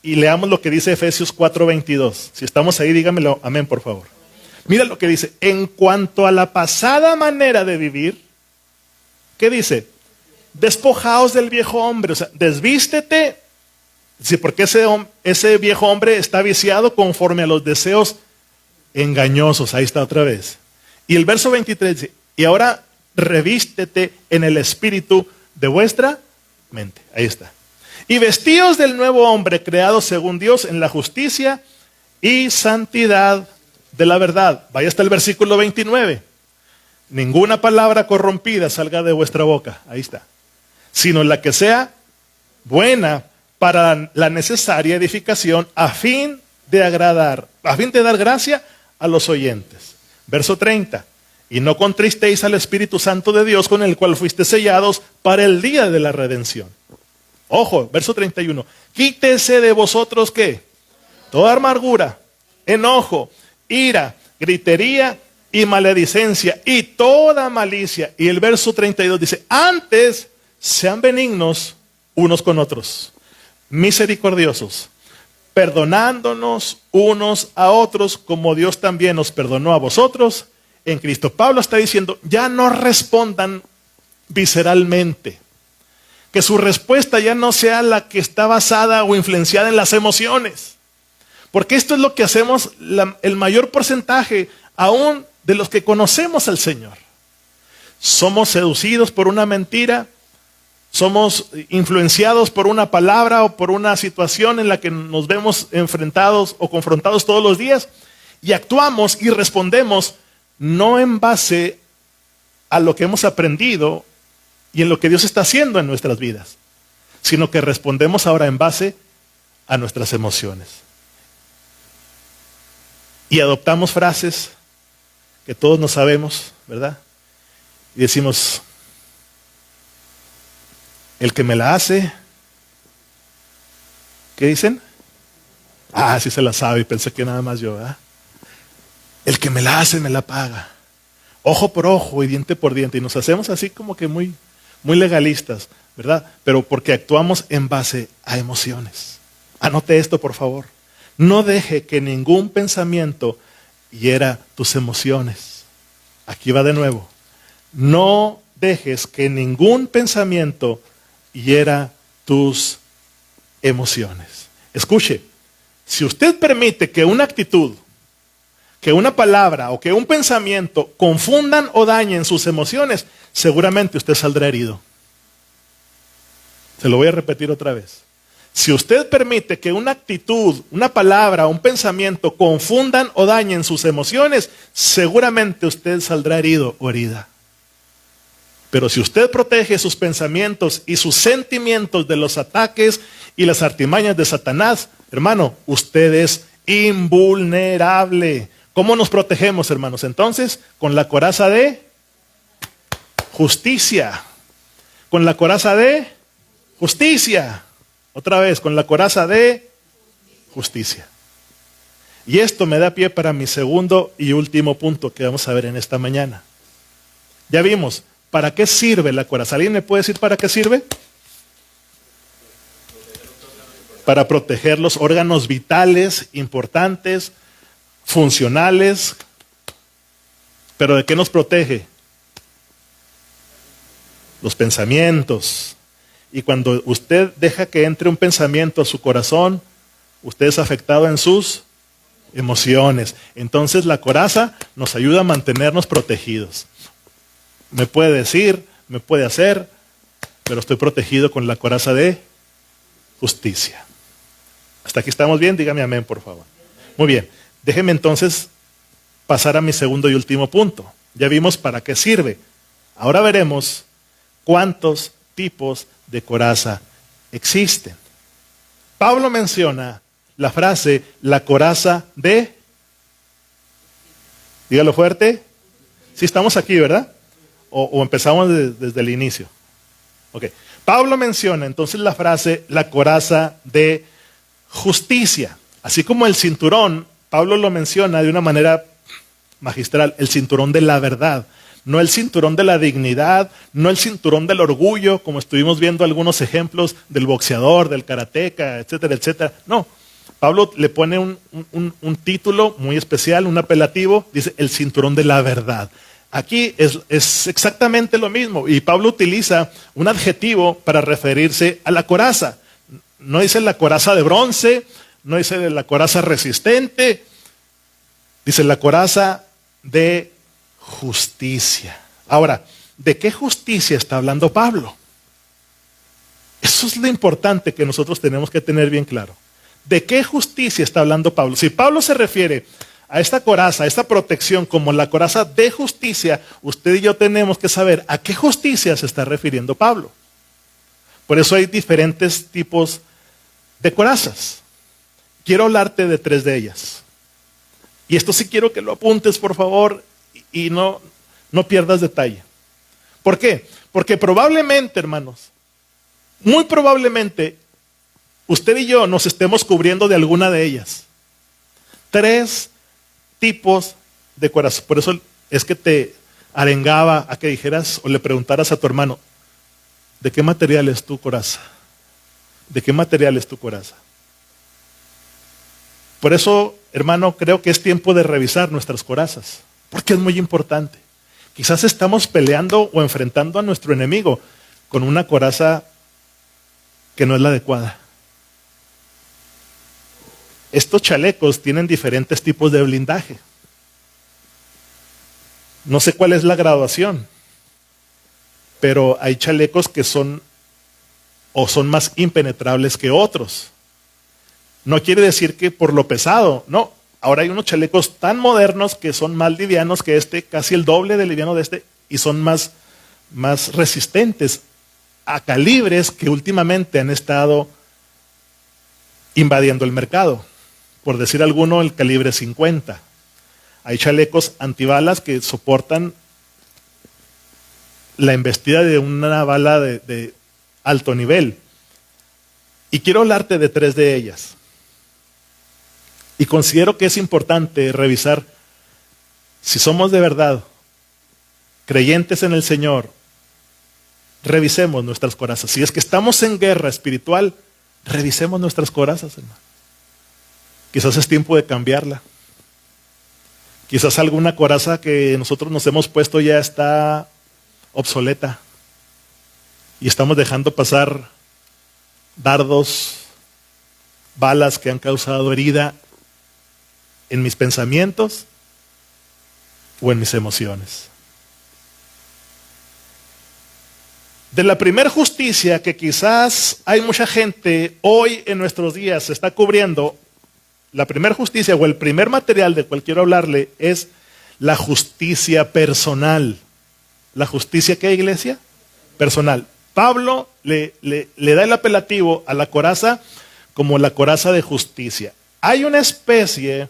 y leamos lo que dice Efesios 4:22. Si estamos ahí, dígamelo, amén, por favor. Mira lo que dice, en cuanto a la pasada manera de vivir, ¿qué dice? Despojaos del viejo hombre, o sea, desvístete, sí, porque ese viejo hombre está viciado conforme a los deseos engañosos, ahí está otra vez. Y el verso 23 dice, y ahora revístete en el espíritu de vuestra mente, ahí está. Y vestíos del nuevo hombre creado según Dios en la justicia y santidad de la verdad. Vaya hasta el versículo 29. Ninguna palabra corrompida salga de vuestra boca, ahí está, sino la que sea buena para la necesaria edificación a fin de dar gracia a los oyentes. Verso 30. Y no contristéis al Espíritu Santo de Dios, con el cual fuiste sellados para el día de la redención. Ojo, verso 31. Quítese de vosotros, ¿qué? Toda amargura, enojo, ira, gritería y maledicencia y toda malicia. Y el verso 32 dice, antes sean benignos unos con otros, misericordiosos, perdonándonos unos a otros, como Dios también nos perdonó a vosotros en Cristo. Pablo está diciendo, ya no respondan visceralmente. Que su respuesta ya no sea la que está basada o influenciada en las emociones. Porque esto es lo que hacemos el mayor porcentaje aún de los que conocemos al Señor. Somos seducidos por una mentira, somos influenciados por una palabra o por una situación en la que nos vemos enfrentados o confrontados todos los días y actuamos y respondemos no en base a lo que hemos aprendido y en lo que Dios está haciendo en nuestras vidas, sino que respondemos ahora en base a nuestras emociones. Y adoptamos frases que todos no sabemos, ¿verdad? Y decimos, el que me la hace, ¿qué dicen? Ah, sí se la sabe y pensé que nada más yo, ¿verdad? El que me la hace, me la paga. Ojo por ojo y diente por diente. Y nos hacemos así como que muy legalistas, ¿verdad? Pero porque actuamos en base a emociones. Anote esto, por favor. No deje que ningún pensamiento hiera tus emociones. Aquí va de nuevo. No dejes que ningún pensamiento hiera tus emociones. Escuche, si usted permite que una actitud, que una palabra o que un pensamiento confundan o dañen sus emociones, seguramente usted saldrá herido. Se lo voy a repetir otra vez. Si usted permite que una actitud, una palabra, un pensamiento confundan o dañen sus emociones, seguramente usted saldrá herido o herida. Pero si usted protege sus pensamientos y sus sentimientos de los ataques y las artimañas de Satanás, hermano, usted es invulnerable. ¿Cómo nos protegemos, hermanos? Entonces, con la coraza de justicia. Con la coraza de justicia. Otra vez, con la coraza de justicia. Y esto me da pie para mi segundo y último punto que vamos a ver en esta mañana. Ya vimos, ¿para qué sirve la coraza? ¿Alguien me puede decir para qué sirve? Para proteger los órganos vitales, importantes, funcionales. ¿Pero de qué nos protege? Los pensamientos. Y cuando usted deja que entre un pensamiento a su corazón, usted es afectado en sus emociones. Entonces la coraza nos ayuda a mantenernos protegidos. Me puede decir, me puede hacer, pero estoy protegido con la coraza de justicia. ¿Hasta aquí estamos bien? Dígame amén, por favor. Muy bien, déjeme entonces pasar a mi segundo y último punto. Ya vimos para qué sirve. Ahora veremos cuántos tipos de coraza existen. Pablo menciona la frase, la coraza de... Dígalo fuerte. Sí, estamos aquí, ¿verdad? O empezamos desde el inicio. Ok. Pablo menciona entonces la frase, la coraza de justicia. Así como el cinturón, Pablo lo menciona de una manera magistral, el cinturón de la verdad. No el cinturón de la dignidad, no el cinturón del orgullo, como estuvimos viendo algunos ejemplos del boxeador, del karateca, etcétera, etcétera. No, Pablo le pone un título muy especial, un apelativo, dice el cinturón de la verdad. Aquí es exactamente lo mismo y Pablo utiliza un adjetivo para referirse a la coraza. No dice la coraza de bronce, no dice la coraza resistente, dice la coraza de justicia. Ahora, ¿de qué justicia está hablando Pablo? Eso es lo importante que nosotros tenemos que tener bien claro. ¿De qué justicia está hablando Pablo? Si Pablo se refiere a esta coraza, a esta protección como la coraza de justicia, usted y yo tenemos que saber a qué justicia se está refiriendo Pablo. Por eso hay diferentes tipos de corazas. Quiero hablarte de 3 de ellas. Y esto sí quiero que lo apuntes, por favor, y no pierdas detalle. ¿Por qué? Porque probablemente, hermanos, muy probablemente, usted y yo nos estemos cubriendo de alguna de ellas. 3 tipos de corazón. Por eso es que te arengaba a que dijeras o le preguntaras a tu hermano, ¿de qué material es tu coraza? ¿De qué material es tu coraza? Por eso, hermano, creo que es tiempo de revisar nuestras corazas, porque es muy importante. Quizás estamos peleando o enfrentando a nuestro enemigo con una coraza que no es la adecuada. Estos chalecos tienen diferentes tipos de blindaje. No sé cuál es la graduación, pero hay chalecos que son más impenetrables que otros. No quiere decir que por lo pesado, no. Ahora hay unos chalecos tan modernos que son más livianos que este, casi el doble de liviano de este, y son más resistentes a calibres que últimamente han estado invadiendo el mercado. Por decir alguno, el calibre 50. Hay chalecos antibalas que soportan la embestida de una bala de alto nivel. Y quiero hablarte de 3 de ellas. Y considero que es importante revisar si somos de verdad creyentes en el Señor. Revisemos nuestras corazas. Si es que estamos en guerra espiritual, revisemos nuestras corazas, hermano. Quizás es tiempo de cambiarla. Quizás alguna coraza que nosotros nos hemos puesto ya está obsoleta. Y estamos dejando pasar dardos, balas que han causado herida en mis pensamientos o en mis emociones. De la primer justicia que quizás hay mucha gente hoy en nuestros días se está cubriendo, la primer justicia o el primer material del cual quiero hablarle es la justicia personal. ¿La justicia qué, iglesia? Personal. Pablo le da el apelativo a la coraza como la coraza de justicia. Hay una especie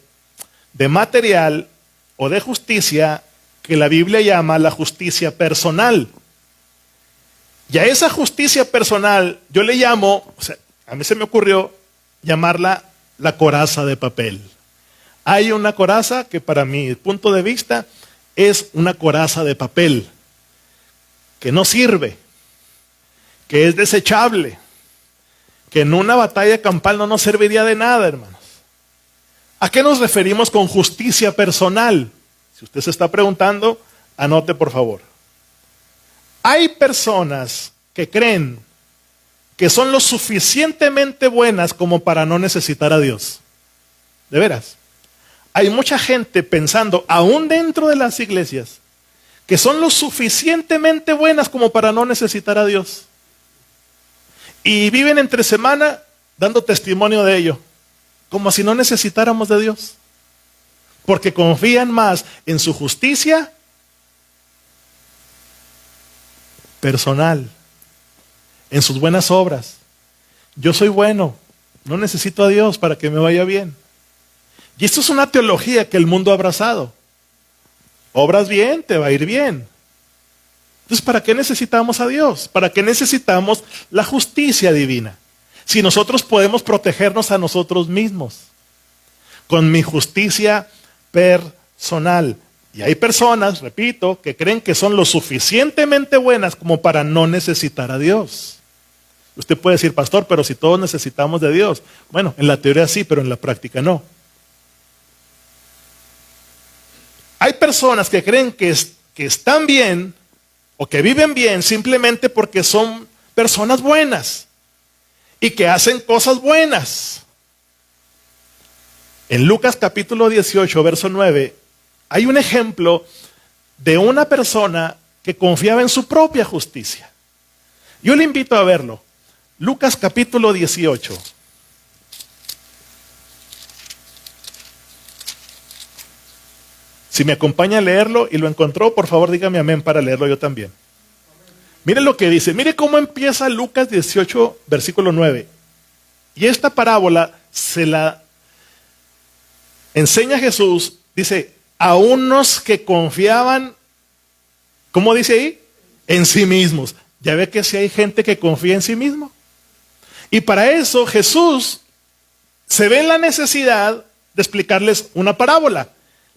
de material o de justicia que la Biblia llama la justicia personal. Y a esa justicia personal yo le llamo, a mí se me ocurrió llamarla la coraza de papel. Hay una coraza que para mi punto de vista es una coraza de papel, que no sirve, que es desechable, que en una batalla campal no nos serviría de nada, hermanos. ¿A qué nos referimos con justicia personal? Si usted se está preguntando, anote por favor. Hay personas que creen que son lo suficientemente buenas como para no necesitar a Dios. De veras. Hay mucha gente pensando, aún dentro de las iglesias, que son lo suficientemente buenas como para no necesitar a Dios. Y viven entre semana dando testimonio de ello, como si no necesitáramos de Dios. Porque confían más en su justicia personal, en sus buenas obras. Yo soy bueno, no necesito a Dios para que me vaya bien. Y esto es una teología que el mundo ha abrazado. Obras bien, te va a ir bien. Entonces, ¿para qué necesitamos a Dios? ¿Para qué necesitamos la justicia divina? Si nosotros podemos protegernos a nosotros mismos con mi justicia personal. Y hay personas, repito, que creen que son lo suficientemente buenas como para no necesitar a Dios. Usted puede decir, pastor, pero si todos necesitamos de Dios. Bueno, en la teoría sí, pero en la práctica no. Hay personas que creen que están bien o que viven bien simplemente porque son personas buenas y que hacen cosas buenas. En Lucas capítulo 18, verso 9, hay un ejemplo de una persona que confiaba en su propia justicia. Yo le invito a verlo. Lucas capítulo 18. Si me acompaña a leerlo y lo encontró, por favor dígame amén para leerlo yo también. Mire lo que dice, mire cómo empieza Lucas 18, versículo 9. Y esta parábola se la enseña Jesús, dice, a unos que confiaban, ¿cómo dice ahí? En sí mismos. Ya ve que si hay gente que confía en sí mismo. Y para eso Jesús se ve en la necesidad de explicarles una parábola.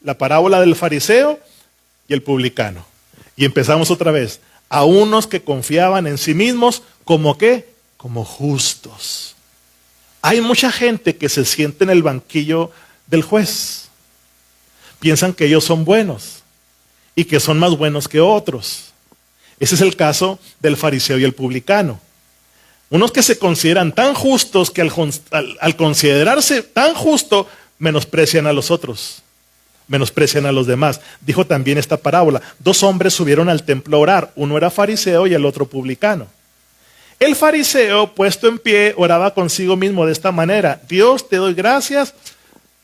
La parábola del fariseo y el publicano. Y empezamos otra vez. A unos que confiaban en sí mismos, ¿como qué? Como justos. Hay mucha gente que se siente en el banquillo del juez. Piensan que ellos son buenos y que son más buenos que otros. Ese es el caso del fariseo y el publicano. Unos que se consideran tan justos que al considerarse tan justo, menosprecian a los otros. Menosprecian a los demás. Dijo también esta parábola, 2 hombres subieron al templo a orar, uno era fariseo y el otro publicano. El fariseo, puesto en pie, oraba consigo mismo de esta manera, Dios, te doy gracias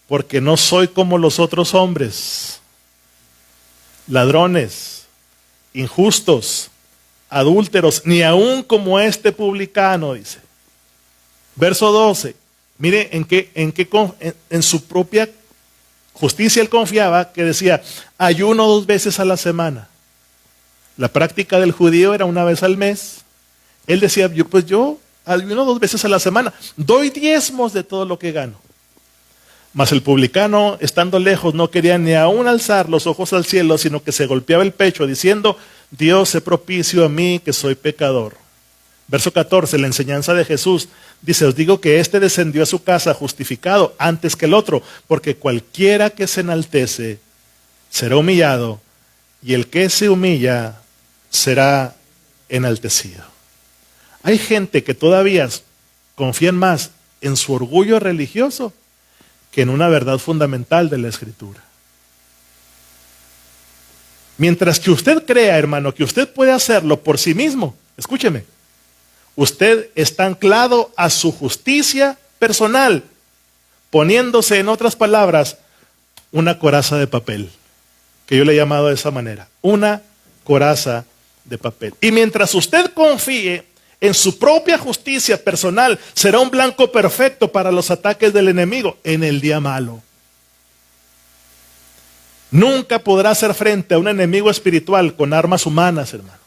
porque no soy como los otros hombres, ladrones, injustos, adúlteros, ni aún como este publicano, dice. Verso 12, mire en su propia justicia él confiaba, que decía, ayuno 2 veces a la semana. La práctica del judío era 1 vez al mes. Él decía, yo ayuno 2 veces a la semana, doy diezmos de todo lo que gano. Mas el publicano, estando lejos, no quería ni aún alzar los ojos al cielo, sino que se golpeaba el pecho, diciendo, Dios, sé propicio a mí, que soy pecador. Verso 14, la enseñanza de Jesús, dice, os digo que éste descendió a su casa justificado antes que el otro, porque cualquiera que se enaltece será humillado, y el que se humilla será enaltecido. Hay gente que todavía confía más en su orgullo religioso que en una verdad fundamental de la Escritura. Mientras que usted crea, hermano, que usted puede hacerlo por sí mismo, escúcheme, usted está anclado a su justicia personal, poniéndose, en otras palabras, una coraza de papel, que yo le he llamado de esa manera, una coraza de papel. Y mientras usted confíe en su propia justicia personal, será un blanco perfecto para los ataques del enemigo en el día malo. Nunca podrá hacer frente a un enemigo espiritual con armas humanas, hermanos.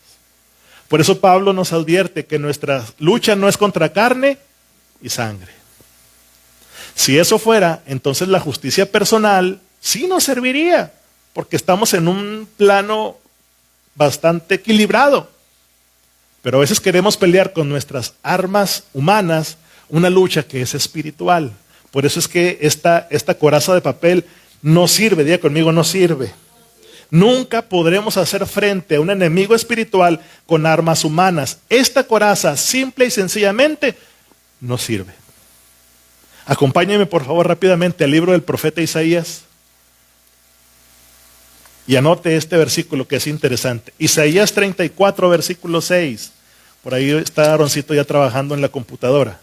Por eso Pablo nos advierte que nuestra lucha no es contra carne y sangre. Si eso fuera, entonces la justicia personal sí nos serviría, porque estamos en un plano bastante equilibrado. Pero a veces queremos pelear con nuestras armas humanas una lucha que es espiritual. Por eso es que esta coraza de papel no sirve, diga conmigo, no sirve. Nunca podremos hacer frente a un enemigo espiritual con armas humanas. Esta coraza, simple y sencillamente, no sirve. Acompáñenme por favor rápidamente al libro del profeta Isaías. Y anote este versículo que es interesante. Isaías 34, versículo 6. Por ahí está Aaroncito ya trabajando en la computadora.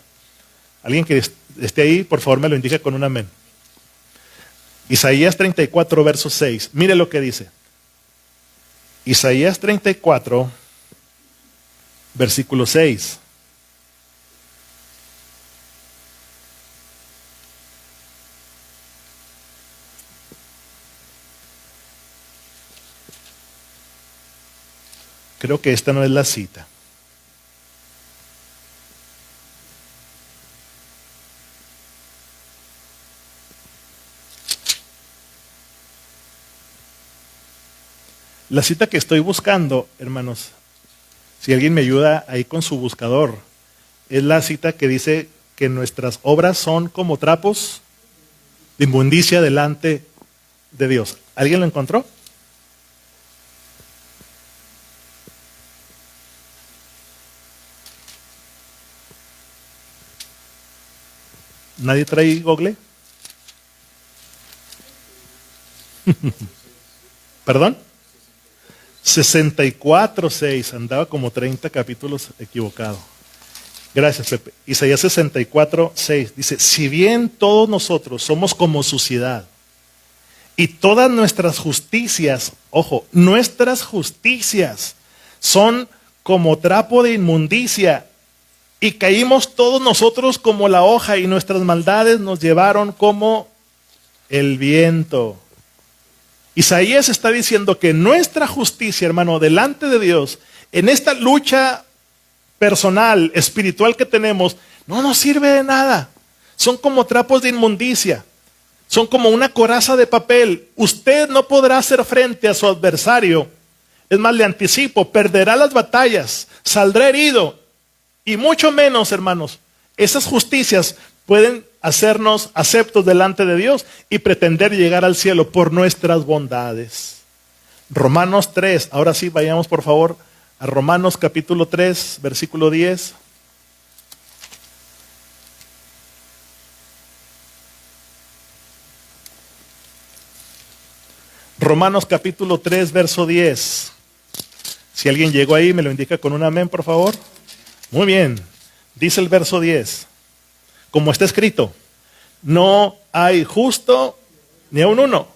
Alguien que esté ahí, por favor me lo indica con un amén. Isaías 34, verso 6. Mire lo que dice. Isaías 34, versículo 6. Creo que esta no es la cita. La cita que estoy buscando, hermanos, si alguien me ayuda ahí con su buscador, es la cita que dice que nuestras obras son como trapos de inmundicia delante de Dios. ¿Alguien lo encontró? ¿Nadie trae Google? ¿Perdón? 64:6, andaba como 30 capítulos equivocado. Gracias, Pepe. Isaías 64:6 dice, si bien todos nosotros somos como suciedad y todas nuestras justicias, ojo, nuestras justicias son como trapo de inmundicia y caímos todos nosotros como la hoja y nuestras maldades nos llevaron como el viento. Isaías está diciendo que nuestra justicia, hermano, delante de Dios, en esta lucha personal, espiritual que tenemos, no nos sirve de nada. Son como trapos de inmundicia. Son como una coraza de papel. Usted no podrá hacer frente a su adversario. Es más, le anticipo, perderá las batallas, saldrá herido. Y mucho menos, hermanos, esas justicias pueden hacernos aceptos delante de Dios y pretender llegar al cielo por nuestras bondades. Romanos 3, ahora sí, vayamos por favor a Romanos capítulo 3, versículo 10. Romanos capítulo 3, verso 10. Si alguien llegó ahí, me lo indica con un amén, por favor. Muy bien, dice el verso 10. Como está escrito, no hay justo ni aun uno,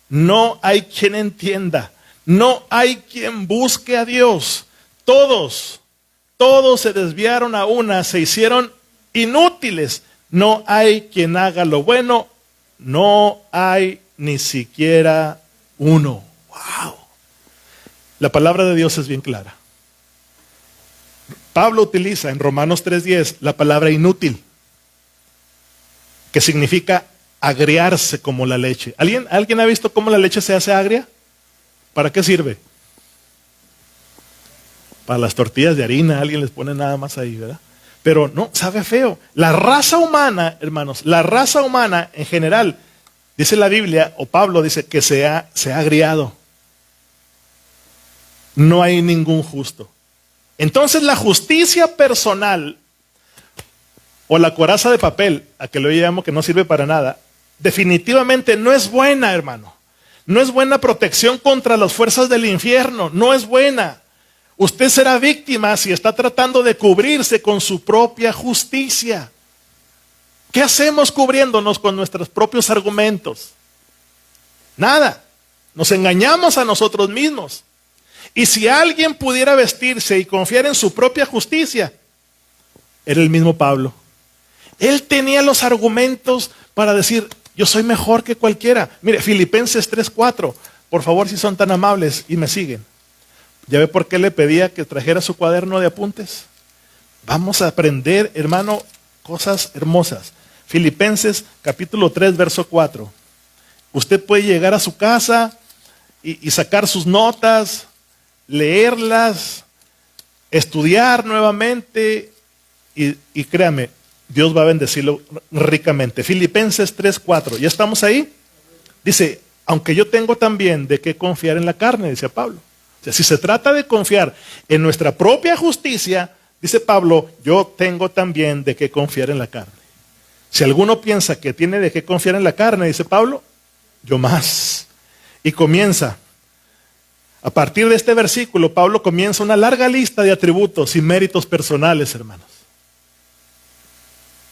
no hay quien entienda, no hay quien busque a Dios. Todos se desviaron a una, se hicieron inútiles. No hay quien haga lo bueno, no hay ni siquiera uno. Wow. La palabra de Dios es bien clara. Pablo utiliza en Romanos 3:10 la palabra inútil, que significa agriarse como la leche. ¿Alguien ha visto cómo la leche se hace agria? ¿Para qué sirve? Para las tortillas de harina, alguien les pone nada más ahí, ¿verdad? Pero no, sabe feo. La raza humana, hermanos, la raza humana en general, dice la Biblia, o Pablo dice que se ha agriado. No hay ningún justo. Entonces la justicia personal o la coraza de papel, a que lo llamo que no sirve para nada, definitivamente no es buena, hermano. No es buena protección contra las fuerzas del infierno, no es buena. Usted será víctima si está tratando de cubrirse con su propia justicia. ¿Qué hacemos cubriéndonos con nuestros propios argumentos? Nada. Nos engañamos a nosotros mismos. Y si alguien pudiera vestirse y confiar en su propia justicia, era el mismo Pablo. Él tenía los argumentos para decir, yo soy mejor que cualquiera. Mire, Filipenses 3:4, por favor, si son tan amables y me siguen. ¿Ya ve por qué le pedía que trajera su cuaderno de apuntes? Vamos a aprender, hermano, cosas hermosas. Filipenses capítulo 3, verso 4. Usted puede llegar a su casa y sacar sus notas, leerlas, estudiar nuevamente y créame, Dios va a bendecirlo ricamente. Filipenses 3:4, ¿ya estamos ahí? Dice, Aunque yo tengo también de qué confiar en la carne, dice Pablo. O sea, si se trata de confiar en nuestra propia justicia, dice Pablo, yo tengo también de qué confiar en la carne. Si alguno piensa que tiene de qué confiar en la carne, dice Pablo, yo más. Y comienza. A partir de este versículo, Pablo comienza una larga lista de atributos y méritos personales, hermanos.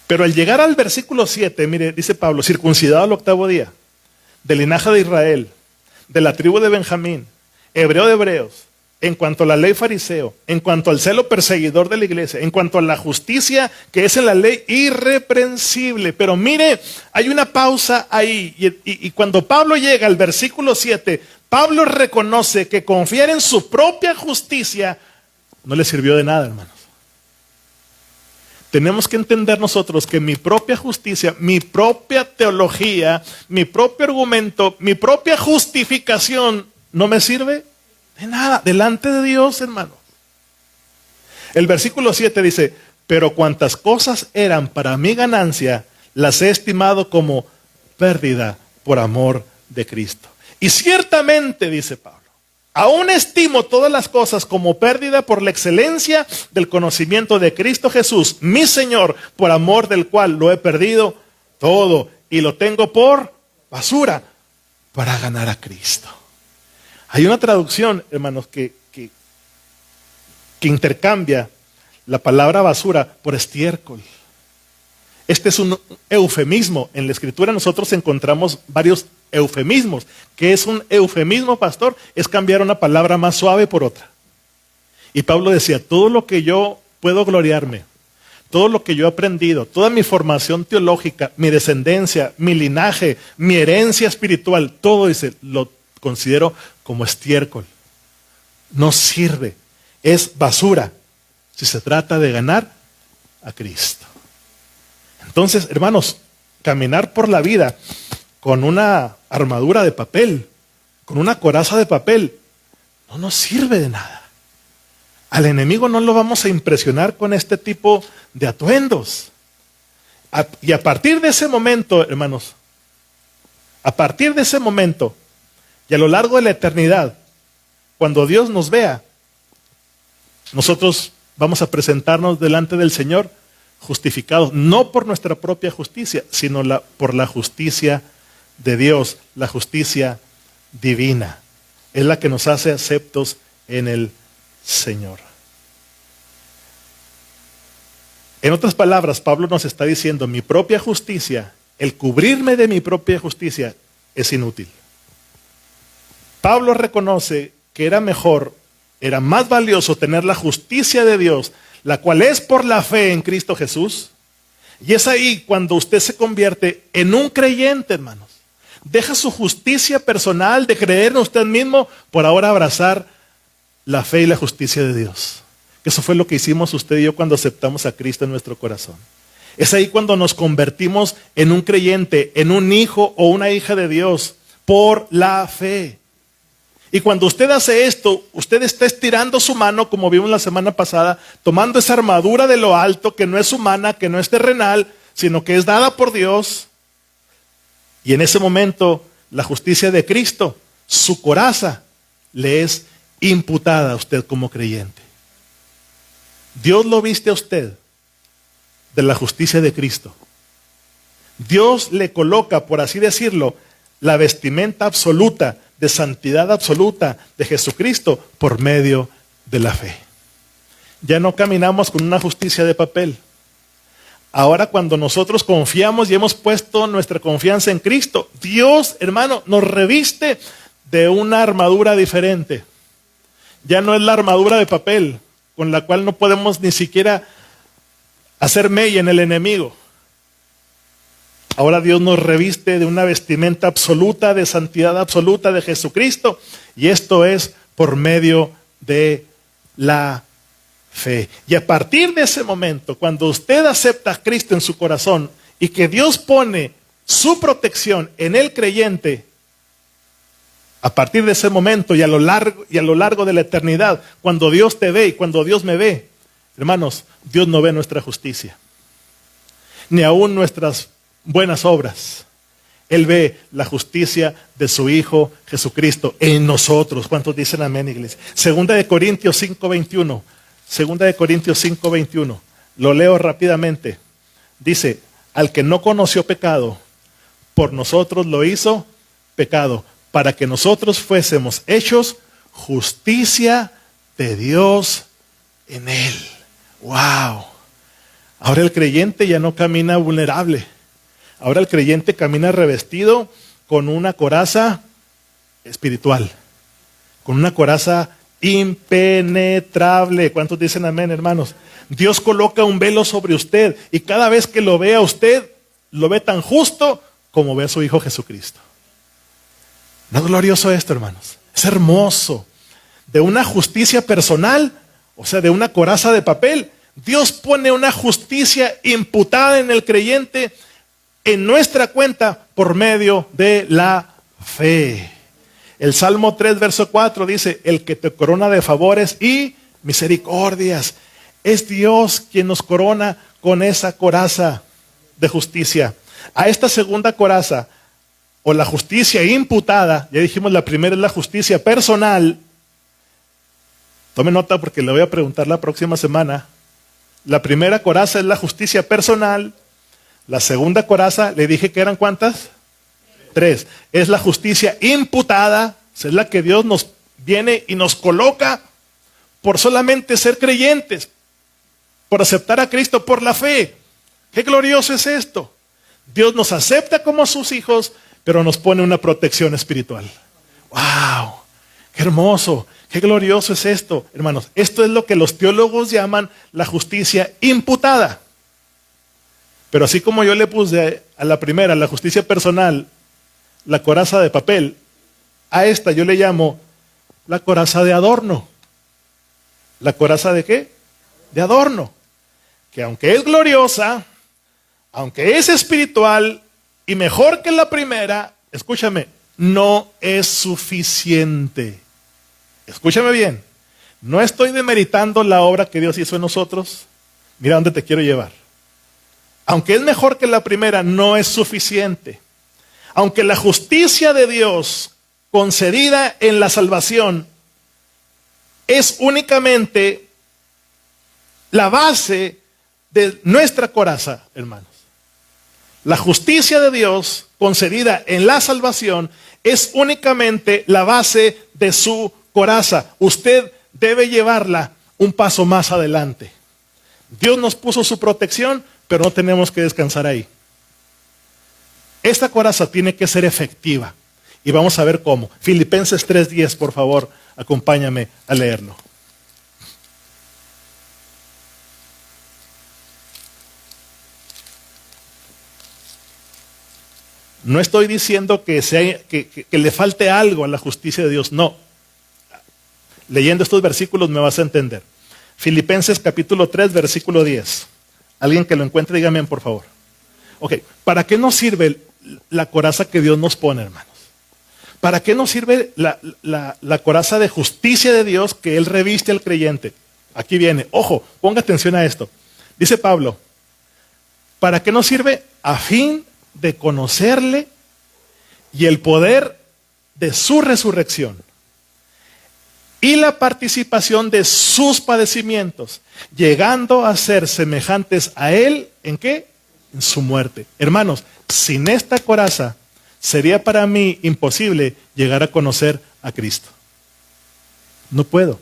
Pero al llegar al versículo 7, mire, dice Pablo, circuncidado al 8º día, del linaje de Israel, de la tribu de Benjamín, hebreo de hebreos, en cuanto a la ley fariseo, en cuanto al celo perseguidor de la iglesia, en cuanto a la justicia que es en la ley irreprensible. Pero mire, hay una pausa ahí, y cuando Pablo llega al versículo 7, Pablo reconoce que confiar en su propia justicia no le sirvió de nada, hermanos. Tenemos que entender nosotros que mi propia justicia, mi propia teología, mi propio argumento, mi propia justificación no me sirve de nada delante de Dios, hermano. El versículo 7 dice, pero cuantas cosas eran para mi ganancia, las he estimado como pérdida por amor de Cristo. Y ciertamente, dice Pablo, aún estimo todas las cosas como pérdida por la excelencia del conocimiento de Cristo Jesús, mi Señor, por amor del cual lo he perdido todo y lo tengo por basura para ganar a Cristo. Hay una traducción, hermanos, que intercambia la palabra basura por estiércol. Este es un eufemismo. En la Escritura nosotros encontramos varios eufemismos. ¿Qué es un eufemismo, pastor? Es cambiar una palabra más suave por otra. Y Pablo decía, todo lo que yo puedo gloriarme, todo lo que yo he aprendido, toda mi formación teológica, mi descendencia, mi linaje, mi herencia espiritual, todo dice, lo considero como estiércol. No sirve, es basura si se trata de ganar a Cristo. Entonces, hermanos, caminar por la vida con una armadura de papel, con una coraza de papel, no nos sirve de nada. Al enemigo no lo vamos a impresionar con este tipo de atuendos. Y a partir de ese momento, hermanos, a partir de ese momento y a lo largo de la eternidad, cuando Dios nos vea, nosotros vamos a presentarnos delante del Señor justificados, no por nuestra propia justicia, sino por la justicia de Dios, la justicia divina. Es la que nos hace aceptos en el Señor. En otras palabras, Pablo nos está diciendo, mi propia justicia, el cubrirme de mi propia justicia es inútil. Pablo reconoce que era mejor, era más valioso tener la justicia de Dios, la cual es por la fe en Cristo Jesús. Y es ahí cuando usted se convierte en un creyente, hermanos. Deja su justicia personal de creer en usted mismo por ahora abrazar la fe y la justicia de Dios. Eso fue lo que hicimos usted y yo cuando aceptamos a Cristo en nuestro corazón. Es ahí cuando nos convertimos en un creyente, en un hijo o una hija de Dios por la fe. Y cuando usted hace esto, usted está estirando su mano, como vimos la semana pasada, tomando esa armadura de lo alto, que no es humana, que no es terrenal, sino que es dada por Dios. Y en ese momento, la justicia de Cristo, su coraza, le es imputada a usted como creyente. Dios lo viste a usted de la justicia de Cristo. Dios le coloca, por así decirlo, la vestimenta absoluta, de santidad absoluta de Jesucristo por medio de la fe. Ya no caminamos con una justicia de papel. Ahora cuando nosotros confiamos y hemos puesto nuestra confianza en Cristo, Dios, hermano, nos reviste de una armadura diferente. Ya no es la armadura de papel, con la cual no podemos ni siquiera hacer mella en el enemigo. Ahora Dios nos reviste de una vestimenta absoluta, de santidad absoluta de Jesucristo. Y esto es por medio de la fe. Y a partir de ese momento, cuando usted acepta a Cristo en su corazón y que Dios pone su protección en el creyente, a partir de ese momento y a lo largo de la eternidad, cuando Dios te ve y cuando Dios me ve, hermanos, Dios no ve nuestra justicia, ni aún nuestras buenas obras. Él ve la justicia de su Hijo Jesucristo en nosotros. ¿Cuántos dicen amén, iglesia? Segunda de Corintios 5:21. Segunda de Corintios 5:21. Lo leo rápidamente. Dice, al que no conoció pecado, por nosotros lo hizo pecado, para que nosotros fuésemos hechos justicia de Dios en él. ¡Wow! Ahora el creyente ya no camina vulnerable. Ahora el creyente camina revestido con una coraza espiritual, con una coraza impenetrable. ¿Cuántos dicen amén, hermanos? Dios coloca un velo sobre usted y cada vez que lo ve a usted, lo ve tan justo como ve a su Hijo Jesucristo. ¿No es glorioso esto, hermanos? Es hermoso. De una justicia personal, o sea, de una coraza de papel, Dios pone una justicia imputada en el creyente en nuestra cuenta por medio de la fe. El Salmo 3, verso 4 dice, el que te corona de favores y misericordias. Es Dios quien nos corona con esa coraza de justicia. A esta segunda coraza, o la justicia imputada, ya dijimos la primera es la justicia personal. Tome nota porque le voy a preguntar la próxima semana. La primera coraza es la justicia personal. La segunda coraza, le dije que eran ¿cuántas? 3. Es la justicia imputada, es la que Dios nos viene y nos coloca por solamente ser creyentes, por aceptar a Cristo por la fe. Qué glorioso es esto. Dios nos acepta como sus hijos, pero nos pone una protección espiritual. ¡Wow! ¡Qué hermoso! ¡Qué glorioso es esto! Hermanos, esto es lo que los teólogos llaman la justicia imputada. Pero así como yo le puse a la primera, la justicia personal, la coraza de papel, a esta yo le llamo la coraza de adorno. ¿La coraza de qué? De adorno. Que aunque es gloriosa, aunque es espiritual y mejor que la primera, escúchame, no es suficiente. Escúchame bien, no estoy demeritando la obra que Dios hizo en nosotros. Mira dónde te quiero llevar. Aunque es mejor que la primera, no es suficiente. Aunque la justicia de Dios concedida en la salvación es únicamente la base de nuestra coraza, hermanos. La justicia de Dios concedida en la salvación es únicamente la base de su coraza. Usted debe llevarla un paso más adelante. Dios nos puso su protección, pero no tenemos que descansar ahí. Esta coraza tiene que ser efectiva. Y vamos a ver cómo. Filipenses 3:10, por favor, acompáñame a leerlo. No estoy diciendo que le falte algo a la justicia de Dios, no. Leyendo estos versículos me vas a entender. Filipenses capítulo 3, versículo 10. Alguien que lo encuentre, dígame por favor. Ok, ¿para qué nos sirve la coraza que Dios nos pone, hermanos? ¿Para qué nos sirve la coraza de justicia de Dios que Él reviste al creyente? Aquí viene, ojo, ponga atención a esto. Dice Pablo, ¿para qué nos sirve? A fin de conocerle y el poder de su resurrección y la participación de sus padecimientos, llegando a ser semejantes a Él, ¿en qué? En su muerte. Hermanos, sin esta coraza sería para mí imposible llegar a conocer a Cristo. No puedo.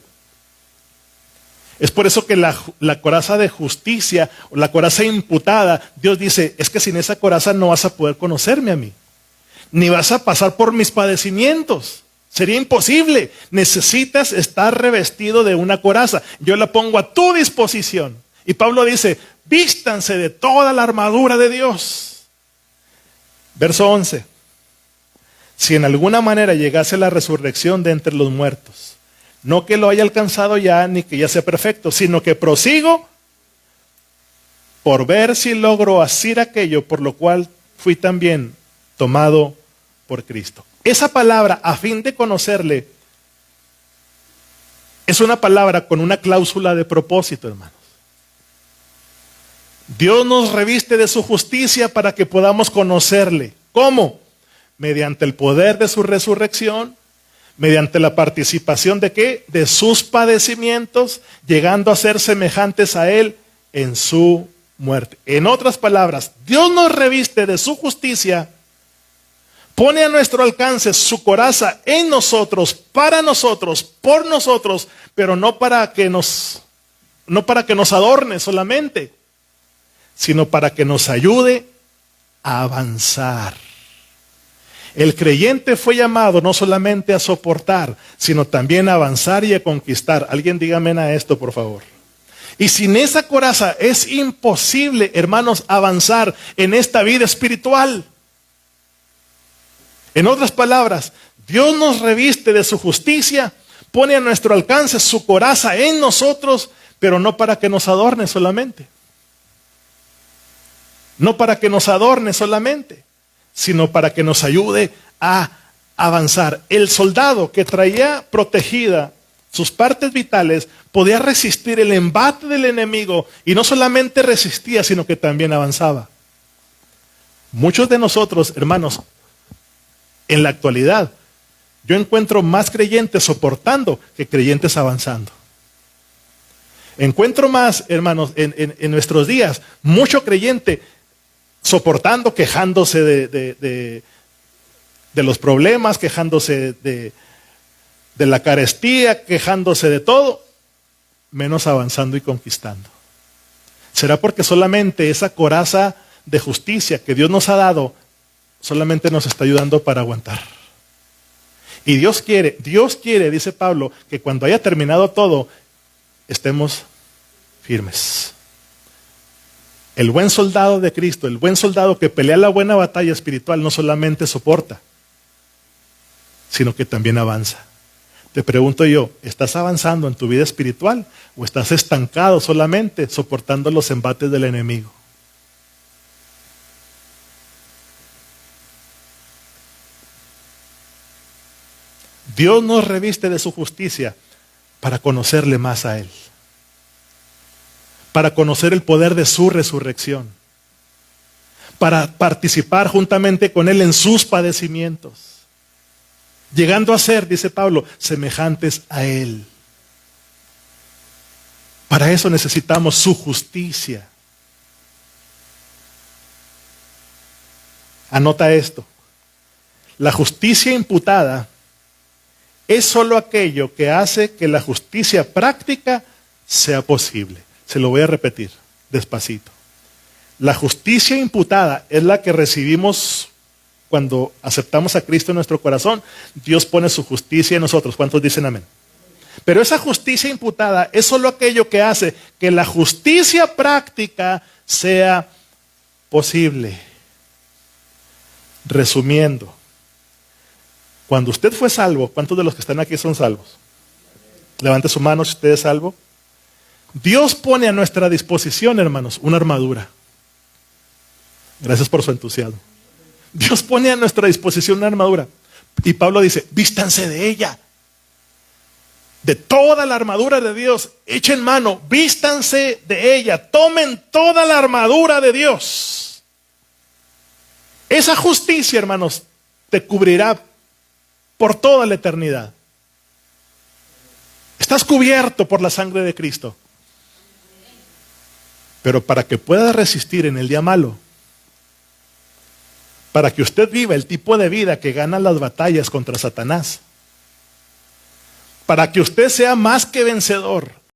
Es por eso que la coraza de justicia, o la coraza imputada, Dios dice, es que sin esa coraza no vas a poder conocerme a mí, ni vas a pasar por mis padecimientos. Sería imposible. Necesitas estar revestido de una coraza. Yo la pongo a tu disposición. Y Pablo dice, vístanse de toda la armadura de Dios. Verso 11. Si en alguna manera llegase la resurrección de entre los muertos, no que lo haya alcanzado ya, ni que ya sea perfecto, sino que prosigo por ver si logro hacer aquello por lo cual fui también tomado por Cristo. Esa palabra, a fin de conocerle, es una palabra con una cláusula de propósito, hermanos. Dios nos reviste de su justicia para que podamos conocerle. ¿Cómo? mediante el poder de su resurrección, mediante la participación de ¿qué? De sus padecimientos, llegando a ser semejantes a Él en su muerte. En otras palabras, Dios nos reviste de su justicia, pone a nuestro alcance su coraza en nosotros, para nosotros, por nosotros, pero no para que nos adorne solamente, sino para que nos ayude a avanzar. El creyente fue llamado no solamente a soportar, sino también a avanzar y a conquistar. Alguien diga amén a esto, por favor. Y sin esa coraza es imposible, hermanos, avanzar en esta vida espiritual. En otras palabras, Dios nos reviste de su justicia, pone a nuestro alcance su coraza en nosotros, pero no para que nos adorne solamente. No para que nos adorne solamente, sino para que nos ayude a avanzar. El soldado que traía protegida sus partes vitales podía resistir el embate del enemigo, y no solamente resistía, sino que también avanzaba. Muchos de nosotros, hermanos, en la actualidad, yo encuentro más creyentes soportando que creyentes avanzando. Encuentro más, hermanos, en nuestros días, mucho creyente soportando, quejándose de los problemas, quejándose de la carestía, quejándose de todo, menos avanzando y conquistando. ¿Será porque solamente esa coraza de justicia que Dios nos ha dado solamente nos está ayudando para aguantar? Y Dios quiere, dice Pablo, que cuando haya terminado todo, estemos firmes. El buen soldado de Cristo, el buen soldado que pelea la buena batalla espiritual, no solamente soporta, sino que también avanza. Te pregunto yo, ¿estás avanzando en tu vida espiritual o estás estancado solamente soportando los embates del enemigo? Dios nos reviste de su justicia para conocerle más a Él, para conocer el poder de su resurrección, para participar juntamente con Él en sus padecimientos, llegando a ser, dice Pablo, semejantes a Él. Para eso necesitamos su justicia. Anota esto: la justicia imputada es solo aquello que hace que la justicia práctica sea posible. Se lo voy a repetir despacito. La justicia imputada es la que recibimos cuando aceptamos a Cristo en nuestro corazón. Dios pone su justicia en nosotros. ¿Cuántos dicen amén? Pero esa justicia imputada es solo aquello que hace que la justicia práctica sea posible. Resumiendo, cuando usted fue salvo, ¿cuántos de los que están aquí son salvos? Levante su mano si usted es salvo. Dios pone a nuestra disposición, hermanos, una armadura. Gracias por su entusiasmo. Dios pone a nuestra disposición una armadura. Y Pablo dice, vístanse de ella. De toda la armadura de Dios, echen mano, vístanse de ella, tomen toda la armadura de Dios. Esa justicia, hermanos, te cubrirá por toda la eternidad. Estás cubierto por la sangre de Cristo. Pero para que pueda resistir en el día malo, para que usted viva el tipo de vida que gana las batallas contra Satanás, para que usted sea más que vencedor,